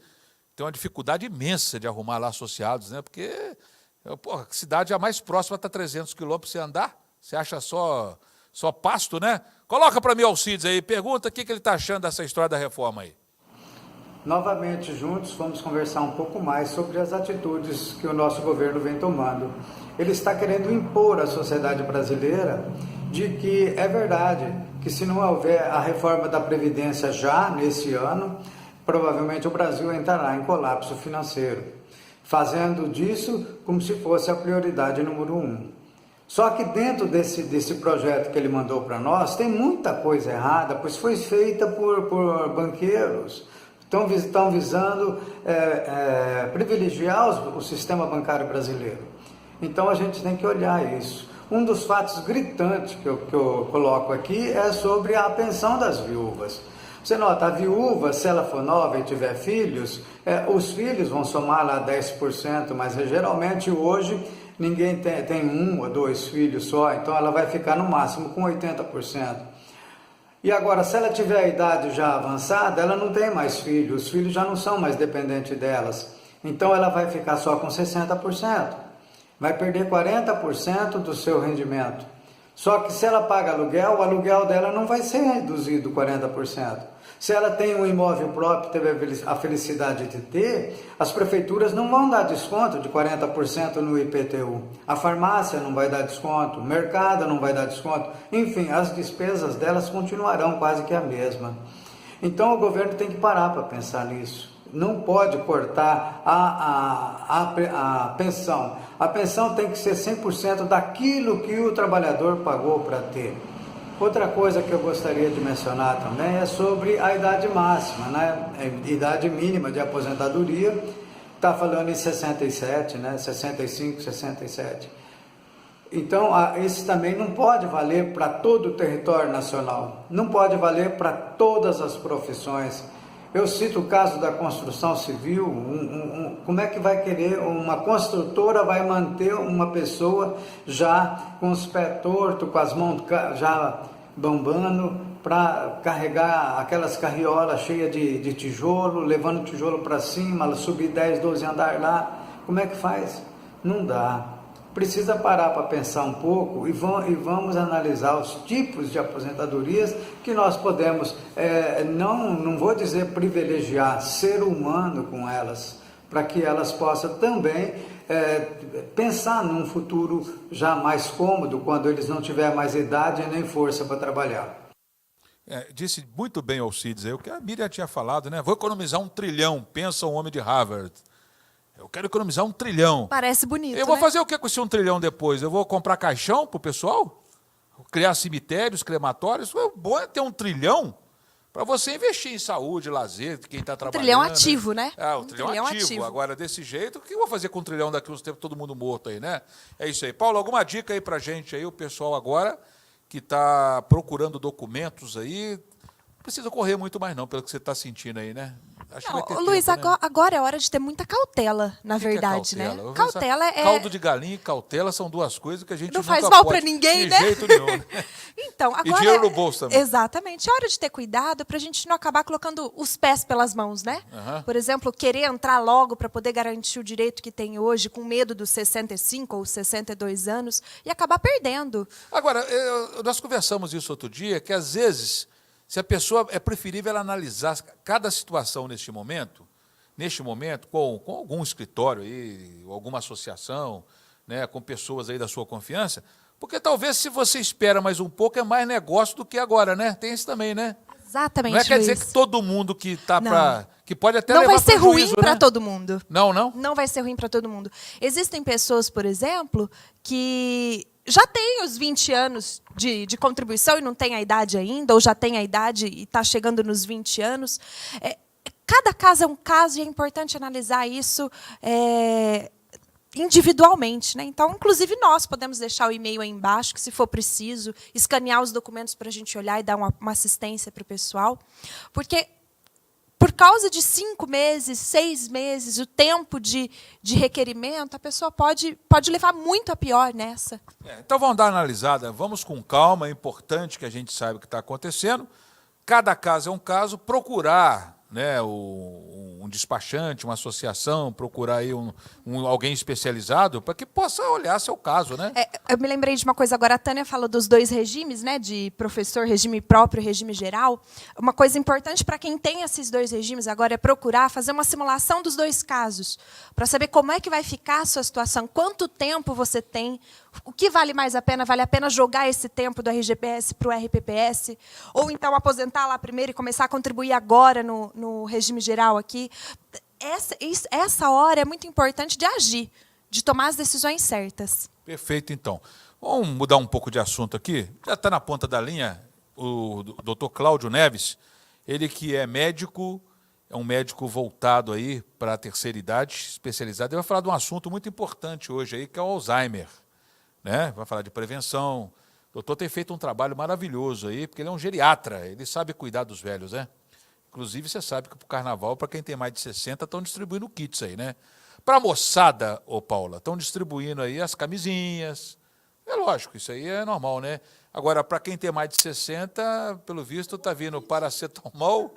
Tem uma dificuldade imensa de arrumar lá associados, né? Porque a cidade a mais próxima está 300 quilômetros para você andar. Você acha só pasto, né? Coloca para mim, Alcides, aí, pergunta o que ele está achando dessa história da reforma aí. Novamente, juntos, vamos conversar um pouco mais sobre as atitudes que o nosso governo vem tomando. Ele está querendo impor à sociedade brasileira de que é verdade que se não houver a reforma da Previdência já nesse ano, provavelmente o Brasil entrará em colapso financeiro, fazendo disso como se fosse a prioridade número 1. Só que dentro desse projeto que ele mandou para nós, tem muita coisa errada, pois foi feita por banqueiros. Estão visando privilegiar o sistema bancário brasileiro. Então a gente tem que olhar isso. Um dos fatos gritantes que eu coloco aqui é sobre a pensão das viúvas. Você nota, a viúva, se ela for nova e tiver filhos, os filhos vão somar lá 10%, mas geralmente hoje ninguém tem 1 ou 2 filhos só, então ela vai ficar no máximo com 80%. E agora, se ela tiver a idade já avançada, ela não tem mais filhos, os filhos já não são mais dependentes delas, então ela vai ficar só com 60%, vai perder 40% do seu rendimento. Só que se ela paga aluguel, o aluguel dela não vai ser reduzido 40%. Se ela tem um imóvel próprio, teve a felicidade de ter, as prefeituras não vão dar desconto de 40% no IPTU. A farmácia não vai dar desconto, o mercado não vai dar desconto. Enfim, as despesas delas continuarão quase que a mesma. Então o governo tem que parar para pensar nisso. Não pode cortar a pensão. A pensão tem que ser 100% daquilo que o trabalhador pagou para ter. Outra coisa que eu gostaria de mencionar também é sobre a idade máxima, né? A idade mínima de aposentadoria, está falando em 67, né? 65, 67. Então, esse também não pode valer para todo o território nacional, não pode valer para todas as profissões. Eu cito o caso da construção civil, como é que vai querer, uma construtora vai manter uma pessoa já com os pés tortos, com as mãos já bambando, para carregar aquelas carriolas cheias de tijolo, levando tijolo para cima, subir 10, 12 andares lá, como é que faz? Não dá. Precisa parar para pensar um pouco e vamos analisar os tipos de aposentadorias que nós podemos, não vou dizer privilegiar, ser humano com elas, para que elas possam também pensar num futuro já mais cômodo, quando eles não tiverem mais idade nem força para trabalhar. Disse muito bem Alcides aí, o que a Miriam tinha falado, né? Vou economizar 1 trilhão, pensa um homem de Harvard. Eu quero economizar 1 trilhão. Parece bonito, Eu vou né? fazer o que com esse 1 trilhão depois? Eu vou comprar caixão para o pessoal? Criar cemitérios, crematórios? O bom é ter 1 trilhão para você investir em saúde, lazer, de quem está trabalhando. Trilhão ativo, né? O trilhão ativo. Agora, desse jeito, o que eu vou fazer com 1 trilhão daqui a uns tempos, todo mundo morto aí, né? É isso aí. Paulo, alguma dica aí para a gente aí, o pessoal agora que está procurando documentos aí, não precisa correr muito mais não, pelo que você está sentindo aí, né? Acho que vai ter Luiz, tempo, né? agora é hora de ter muita cautela, na O que verdade, que é né? cautela? Cautela é... Caldo de galinha e cautela são 2 coisas que a gente Não nunca faz mal pode, para ninguém, de né? jeito nenhum. Né? Então, agora E dinheiro no bolso também. Exatamente. É hora de ter cuidado para a gente não acabar colocando os pés pelas mãos, né? Uhum. Por exemplo, querer entrar logo para poder garantir o direito que tem hoje, com medo dos 65 ou 62 anos, e acabar perdendo. Agora, nós conversamos isso outro dia, que às vezes, se a pessoa é preferível ela analisar cada situação neste momento, com algum escritório aí, ou alguma associação, né, com pessoas aí da sua confiança, porque talvez se você espera mais um pouco, é mais negócio do que agora, né? Tem isso também, né? Exatamente, Não quer dizer Luiz. que todo mundo que está Não. para... que pode até Não levar vai ser ruim prejuízo, para né? todo mundo. Não? Não vai ser ruim para todo mundo. Existem pessoas, por exemplo, que já têm os 20 anos de contribuição e não tem a idade ainda, ou já tem a idade e está chegando nos 20 anos. Cada caso é um caso e é importante analisar isso individualmente, né? Então, inclusive, nós podemos deixar o e-mail aí embaixo, que se for preciso, escanear os documentos para a gente olhar e dar uma assistência para o pessoal. Porque, por causa de 5 meses, 6 meses, o tempo de requerimento, a pessoa pode levar muito a pior nessa. Então, vamos dar uma analisada, vamos com calma, é importante que a gente saiba o que está acontecendo. Cada caso é um caso, procurar, né, um um despachante, uma associação, procurar aí alguém especializado para que possa olhar seu caso, né? Eu me lembrei de uma coisa agora, a Tânia falou dos 2 regimes, né, de professor, regime próprio, regime geral. Uma coisa importante para quem tem esses 2 regimes agora é procurar fazer uma simulação dos 2 casos, para saber como é que vai ficar a sua situação, quanto tempo você tem, o que vale mais a pena? Vale a pena jogar esse tempo do RGPS para o RPPS? Ou então aposentar lá primeiro e começar a contribuir agora no regime geral aqui? Essa hora é muito importante de agir, de tomar as decisões certas. Perfeito, então. Vamos mudar um pouco de assunto aqui. Já está na ponta da linha o doutor Cláudio Neves, ele que é médico, é um médico voltado aí para a terceira idade, especializado. Ele vai falar de um assunto muito importante hoje aí, que é o Alzheimer, né? Vai falar de prevenção. O doutor tem feito um trabalho maravilhoso aí, porque ele é um geriatra, ele sabe cuidar dos velhos, né? Inclusive, você sabe que para o carnaval, para quem tem mais de 60, estão distribuindo kits aí, né? Para a moçada, ô Paula, estão distribuindo aí as camisinhas. É lógico, isso aí é normal, né? Agora, para quem tem mais de 60, pelo visto, está vindo paracetamol,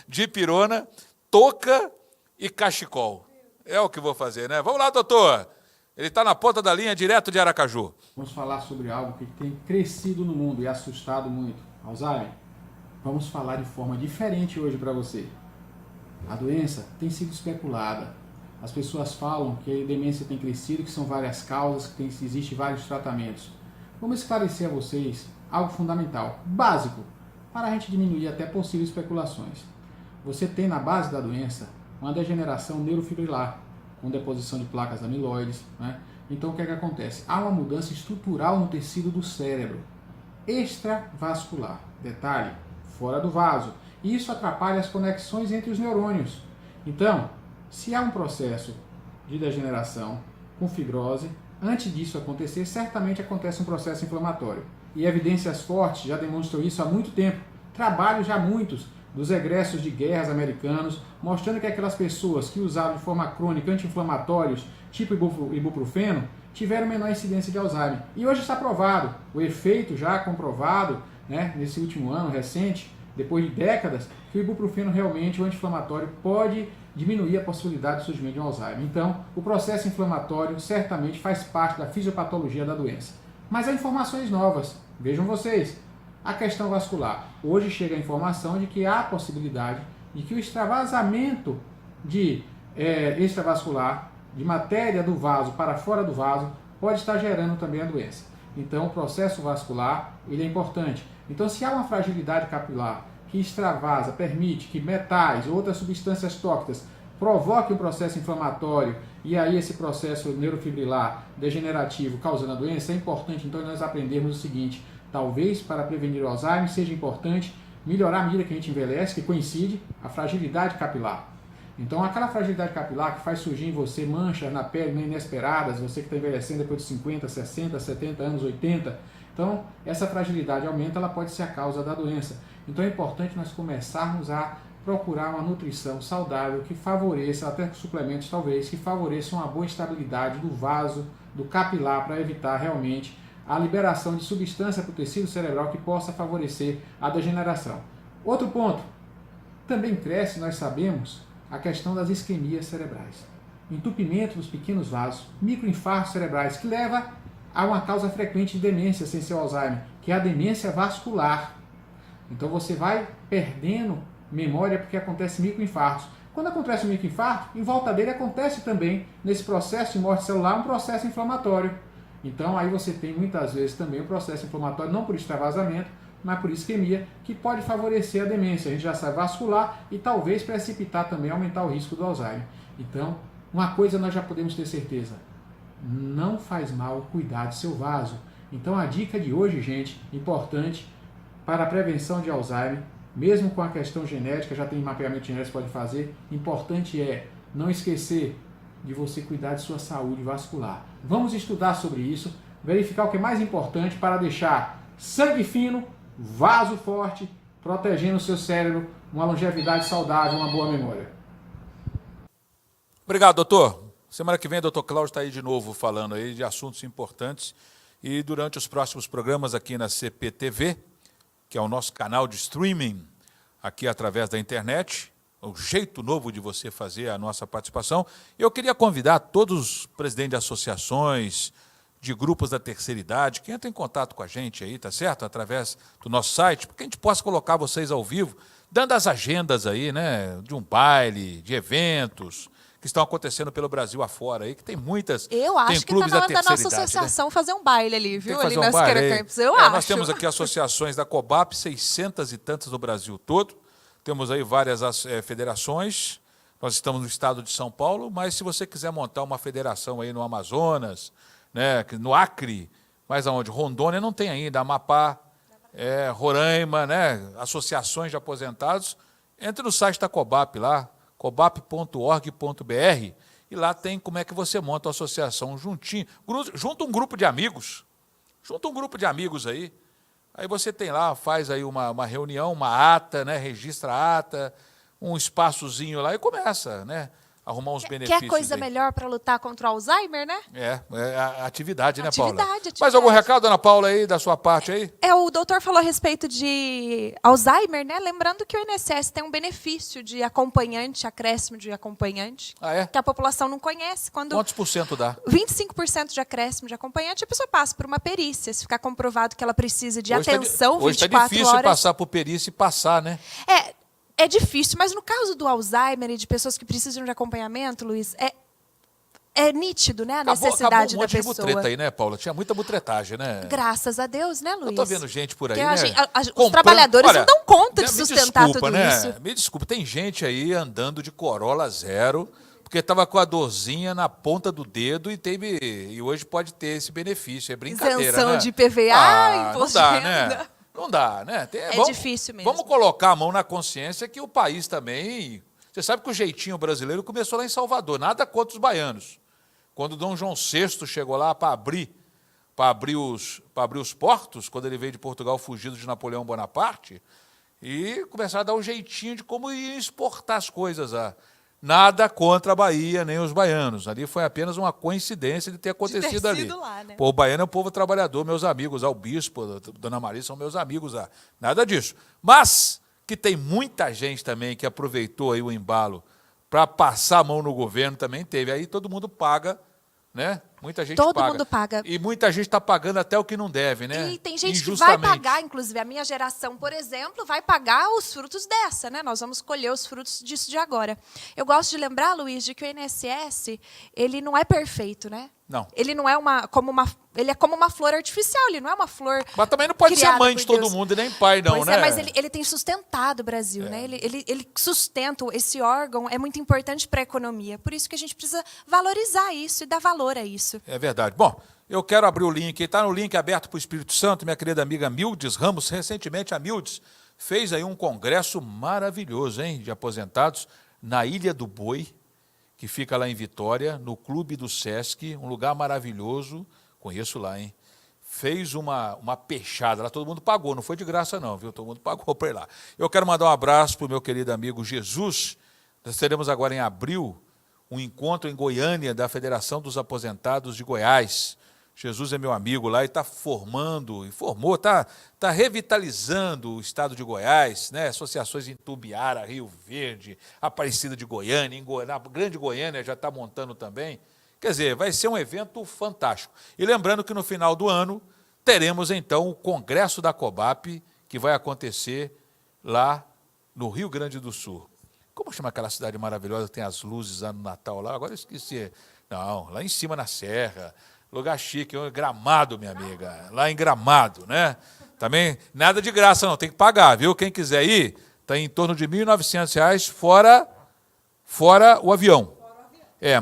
dipirona, touca e cachecol. É o que vou fazer, né? Vamos lá, doutor. Ele está na ponta da linha, direto de Aracaju. Vamos falar sobre algo que tem crescido no mundo e assustado muito. Alzheimer. Vamos falar de forma diferente hoje para você. A doença tem sido especulada. As pessoas falam que a demência tem crescido, que são várias causas, que existem vários tratamentos. Vamos esclarecer a vocês algo fundamental, básico, para a gente diminuir até possíveis especulações. Você tem na base da doença uma degeneração neurofibrilar, com deposição de placas amiloides, né? Então o que é que acontece? Há uma mudança estrutural no tecido do cérebro, extravascular. Detalhe, fora do vaso. E isso atrapalha as conexões entre os neurônios. Então, se há um processo de degeneração com fibrose, antes disso acontecer, certamente acontece um processo inflamatório. E evidências fortes já demonstram isso há muito tempo. Trabalhos já muitos dos egressos de guerras americanos, mostrando que aquelas pessoas que usavam de forma crônica anti-inflamatórios, tipo ibuprofeno, tiveram menor incidência de Alzheimer. E hoje está provado, o efeito já comprovado, né, nesse último ano recente, depois de décadas, que o ibuprofeno realmente, o anti-inflamatório, pode diminuir a possibilidade de surgimento de um Alzheimer. Então, o processo inflamatório certamente faz parte da fisiopatologia da doença. Mas há informações novas, vejam vocês, a questão vascular. Hoje chega a informação de que há a possibilidade de que o extravasamento de extravascular, de matéria do vaso para fora do vaso, pode estar gerando também a doença. Então, o processo vascular ele é importante. Então, se há uma fragilidade capilar que extravasa, permite que metais ou outras substâncias tóxicas provoquem um processo inflamatório e aí esse processo neurofibrilar degenerativo causando a doença, é importante então nós aprendermos o seguinte: talvez para prevenir o Alzheimer seja importante melhorar à medida que a gente envelhece, que coincide a fragilidade capilar. Então, aquela fragilidade capilar que faz surgir em você manchas na pele inesperadas, você que está envelhecendo depois de 50, 60, 70 anos, 80, então essa fragilidade aumenta, ela pode ser a causa da doença. Então é importante nós começarmos a procurar uma nutrição saudável que favoreça, até suplementos talvez, que favoreçam uma boa estabilidade do vaso, do capilar, para evitar realmente a liberação de substância para o tecido cerebral que possa favorecer a degeneração. Outro ponto, também cresce, nós sabemos, a questão das isquemias cerebrais. Entupimento dos pequenos vasos, microinfartos cerebrais, que leva a uma causa frequente de demência sem ser Alzheimer, que é a demência vascular. Então você vai perdendo memória porque acontece microinfartos. Quando acontece um microinfarto, em volta dele acontece também, nesse processo de morte celular, um processo inflamatório. Então aí você tem muitas vezes também um processo inflamatório, não por extravasamento, mas por isquemia, que pode favorecer a demência. A gente já sabe, vascular e talvez precipitar também, aumentar o risco do Alzheimer. Então, uma coisa nós já podemos ter certeza: não faz mal cuidar do seu vaso. Então a dica de hoje, gente, importante para a prevenção de Alzheimer, mesmo com a questão genética, já tem mapeamento genético que pode fazer, importante é não esquecer de você cuidar de sua saúde vascular. Vamos estudar sobre isso, verificar o que é mais importante para deixar sangue fino, vaso forte, protegendo o seu cérebro, uma longevidade saudável, uma boa memória. Obrigado, doutor. Semana que vem o doutor Cláudio está aí de novo falando aí de assuntos importantes. E durante os próximos programas aqui na CPTV, que é o nosso canal de streaming, aqui através da internet, o jeito novo de você fazer a nossa participação. Eu queria convidar todos os presidentes de associações, de grupos da terceira idade, que entrem em contato com a gente aí, tá certo? Através do nosso site, para que a gente possa colocar vocês ao vivo, dando as agendas aí, né, de um baile, de eventos que estão acontecendo pelo Brasil afora aí, que tem muitas. Eu acho tem que clubes está na hora da terceira nossa idade, associação fazer um baile ali, Tem viu? que fazer Ali um na baile Siqueira aí. Campos, eu acho. Nós temos aqui associações da COBAP, 600 e tantas no Brasil todo. Temos aí várias federações. Nós estamos no estado de São Paulo, mas se você quiser montar uma federação aí no Amazonas, né, no Acre, mas aonde? Rondônia não tem ainda, Amapá, Roraima, né, associações de aposentados, entre no site da COBAP lá, cobap.org.br, e lá tem como é que você monta a associação juntinho, junta um grupo de amigos, aí você tem lá, faz aí uma reunião, uma ata, né, registra a ata, um espaçozinho lá e começa, né, arrumar uns benefícios. Quer coisa aí. melhor para lutar contra o Alzheimer, né? É a atividade, né, Paula? Atividade. Mais algum recado, dona Paula, aí, da sua parte aí? O doutor falou a respeito de Alzheimer, né? Lembrando que o INSS tem um benefício de acompanhante, acréscimo de acompanhante, Ah, é? que a população não conhece. Quando Quantos por cento dá? 25% de acréscimo de acompanhante, a pessoa passa por uma perícia. Se ficar comprovado que ela precisa de Hoje atenção hoje 24 tá difícil horas. passar por perícia e passar, né? É difícil, mas no caso do Alzheimer e de pessoas que precisam de acompanhamento, Luiz, é nítido, né, a necessidade acabou um da monte pessoa. de mutreta aí, né, Paula? Tinha muita mutretagem, né? Graças a Deus, né, Luiz? Eu tô vendo gente por aí, Porque né? os trabalhadores não dão conta de me sustentar desculpa, tudo né? isso. Me desculpa, tem gente aí andando de Corolla zero, porque estava com a dorzinha na ponta do dedo e hoje pode ter esse benefício. É brincadeira, Isenção né? de PVA, imposto não dá, de renda. né? Não dá, né? Difícil mesmo. Vamos colocar a mão na consciência que o país também... Você sabe que o jeitinho brasileiro começou lá em Salvador, nada contra os baianos. Quando Dom João VI chegou lá para abrir os portos, quando ele veio de Portugal fugido de Napoleão Bonaparte, e começaram a dar um jeitinho de como ia exportar as coisas. Nada contra a Bahia, nem os baianos. Ali foi apenas uma coincidência de ter acontecido ali. Lá, né? O baiano é um povo trabalhador, meus amigos. O bispo, a dona Maria são meus amigos. Nada disso. Mas que tem muita gente também que aproveitou aí o embalo para passar a mão no governo também teve. Aí todo mundo paga, né? Muita gente Todo paga. mundo paga. E muita gente está pagando até o que não deve, né? E tem gente que vai Injustamente. pagar, inclusive a minha geração, por exemplo, vai pagar os frutos dessa, né? Nós vamos colher os frutos disso de agora. Eu gosto de lembrar, Luiz, de que o INSS, ele não é perfeito, né? Não. Ele não é ele é como uma flor artificial, ele não é uma flor. Mas também não pode ser criada mãe por de todo Deus. mundo e nem pai, não, Pois né? mas ele tem sustentado o Brasil, né? Ele sustenta, esse órgão é muito importante para a economia. Por isso que a gente precisa valorizar isso e dar valor a isso. É verdade. Bom, eu quero abrir o link. Está no link aberto para o Espírito Santo, minha querida amiga Mildes Ramos. Recentemente, a Mildes fez aí um congresso maravilhoso, hein, de aposentados, na Ilha do Boi, que fica lá em Vitória, no Clube do Sesc, um lugar maravilhoso. Conheço lá, hein? Fez uma peixada lá, todo mundo pagou, não foi de graça não, viu? Todo mundo pagou para ir lá. Eu quero mandar um abraço para o meu querido amigo Jesus. Nós teremos agora em abril um encontro em Goiânia da Federação dos Aposentados de Goiás. Jesus é meu amigo lá e está está revitalizando o estado de Goiás, né? Associações em Tubiara, Rio Verde, Aparecida de Goiânia, na Grande Goiânia já está montando também. Quer dizer, vai ser um evento fantástico. E lembrando que no final do ano teremos então o Congresso da COBAP, que vai acontecer lá no Rio Grande do Sul. Como chama aquela cidade maravilhosa que tem as luzes lá no Natal lá? Agora eu esqueci. Não, lá em cima na serra, lugar chique, Gramado, minha amiga. Lá em Gramado, né? Também nada de graça não, tem que pagar, viu? Quem quiser ir, está em torno de R$ 1.900 fora o avião.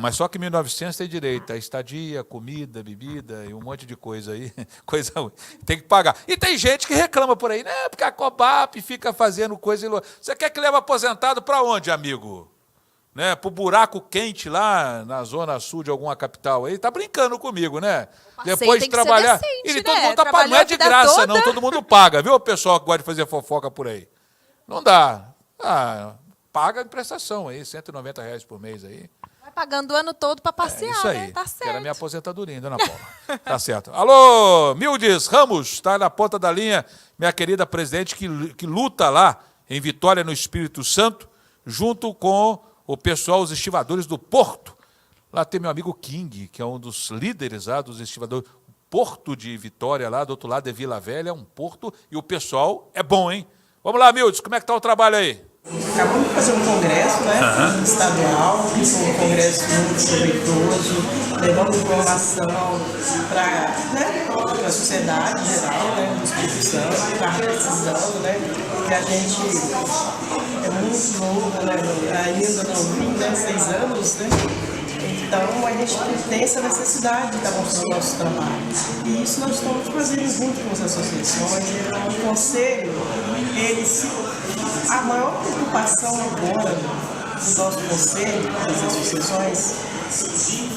Mas só que 1.900 tem direito a estadia, comida, bebida e um monte de coisa aí. Coisa ruim. Tem que pagar. E tem gente que reclama por aí, né? Porque a COBAP fica fazendo coisa... Você quer que leve aposentado para onde, amigo? Né? Para o buraco quente lá na zona sul de alguma capital aí? Está brincando comigo, né? Depois de trabalhar... Decente, todo né? mundo tá pagando. Não é de graça, não. Todo mundo paga, viu, o pessoal que gosta de fazer fofoca por aí? Não dá. Paga em prestação aí, R$190 por mês aí. Vai pagando o ano todo para passear, isso aí. né? Tá Que certo. era minha aposentadoria, dona Paula. Tá certo. Alô, Mildes Ramos, está na ponta da linha, minha querida presidente que luta lá em Vitória, no Espírito Santo, junto com o pessoal, os estivadores do Porto. Lá tem meu amigo King, que é um dos líderes lá dos estivadores. O Porto de Vitória, lá do outro lado é Vila Velha, é um porto, e o pessoal é bom, hein? Vamos lá, Mildes, como é que está o trabalho aí? Acabamos de fazer um congresso, né, estadual, um congresso muito proveitoso, levando informação para a sociedade em geral, né, do Espírito Santo, está precisando, né, que a gente é muito novo, né, ainda não vim, né, 6 anos, né, então a gente tem essa necessidade de estar mostrando o nosso trabalho. E isso nós estamos fazendo junto com as associações, o conselho, a maior preocupação agora do nosso conselho, das associações,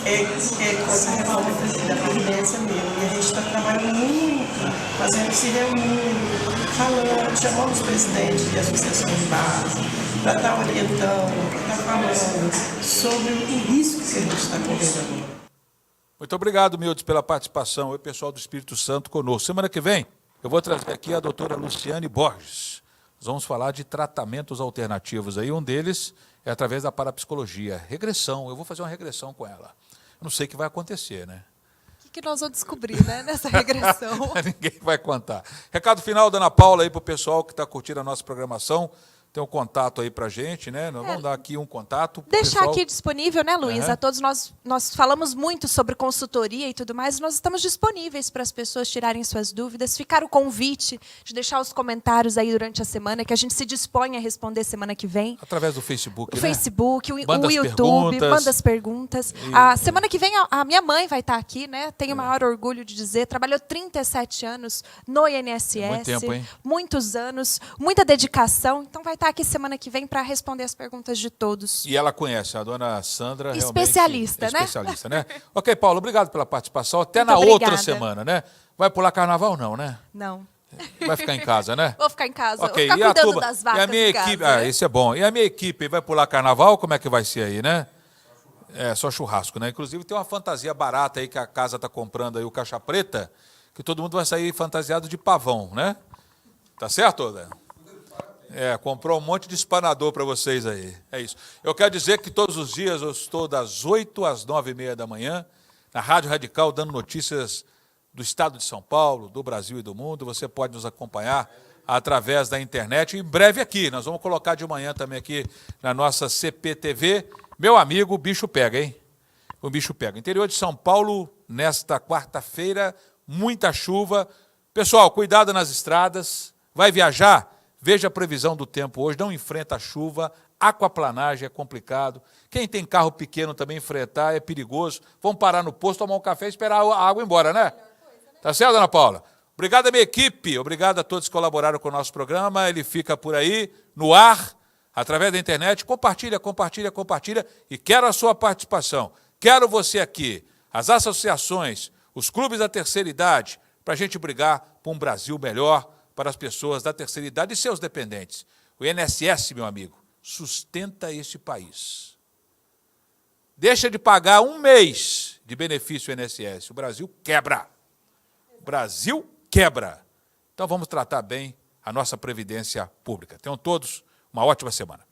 é com essa reforma da Previdência mesmo. E a gente está trabalhando muito, se reunindo, falando, chamando os presidentes de associações de base, para estar orientando, para estar falando sobre o risco que a gente está correndo agora. Muito obrigado, Mildes, pela participação. E o pessoal do Espírito Santo conosco. Semana que vem, eu vou trazer aqui a doutora Luciane Borges. Nós vamos falar de tratamentos alternativos aí. Um deles é através da parapsicologia. Regressão. Eu vou fazer uma regressão com ela. Eu não sei o que vai acontecer, né? O que nós vamos descobrir, né, nessa regressão? Ninguém vai contar. Recado final da Ana Paula aí para o pessoal que está curtindo a nossa programação. Tem um contato aí para a gente, né? Nós vamos dar aqui um contato. Deixar pessoal aqui disponível, né, Luiz? A todos nós falamos muito sobre consultoria e tudo mais, nós estamos disponíveis para as pessoas tirarem suas dúvidas. Ficar o convite de deixar os comentários aí durante a semana, que a gente se dispõe a responder semana que vem. Através do Facebook, O né? Facebook, o Manda as YouTube, perguntas. manda as perguntas. A semana que vem a minha mãe vai estar aqui, né? Tenho o maior orgulho de dizer. Trabalhou 37 anos no INSS. Muito tempo, hein? Muitos anos, muita dedicação. Então vai estar aqui semana que vem para responder as perguntas de todos. E ela conhece, a dona Sandra, realmente... Especialista, né? Especialista, né? Ok, Paulo, obrigado pela participação. Até Muito na outra obrigada. semana, né? Vai pular carnaval, não, né? Não. Vai ficar em casa, né? Vou ficar em casa. Ok, Vou ficar e a cuidando turma? das E vacas a minha em equipe, casa, né? isso é bom. E a minha equipe vai pular carnaval, como é que vai ser aí, né? É, só churrasco, né? Inclusive tem uma fantasia barata aí que a casa está comprando aí, o Caixa Preta, que todo mundo vai sair fantasiado de pavão, né? Tá certo, Oda? Comprou um monte de espanador para vocês aí. É isso. Eu quero dizer que todos os dias eu estou das 8 às 9h30 da manhã, na Rádio Radical, dando notícias do estado de São Paulo, do Brasil e do mundo. Você pode nos acompanhar através da internet. Em breve aqui, nós vamos colocar de manhã também aqui na nossa CPTV. Meu amigo, o bicho pega, hein? O bicho pega. Interior de São Paulo, nesta quarta-feira, muita chuva. Pessoal, cuidado nas estradas. Vai viajar? Veja a previsão do tempo hoje, não enfrenta a chuva, aquaplanagem é complicado. Quem tem carro pequeno também enfrentar é perigoso. Vamos parar no posto, tomar um café e esperar a água ir embora, né? Tá certo, Ana Paula? Obrigado à minha equipe, obrigado a todos que colaboraram com o nosso programa. Ele fica por aí, no ar, através da internet. Compartilha, compartilha, compartilha. E quero a sua participação. Quero você aqui, as associações, os clubes da terceira idade, para a gente brigar por um Brasil melhor, para as pessoas da terceira idade e seus dependentes. O INSS, meu amigo, sustenta esse país. Deixa de pagar um mês de benefício INSS. O Brasil quebra. O Brasil quebra. Então vamos tratar bem a nossa previdência pública. Tenham todos uma ótima semana.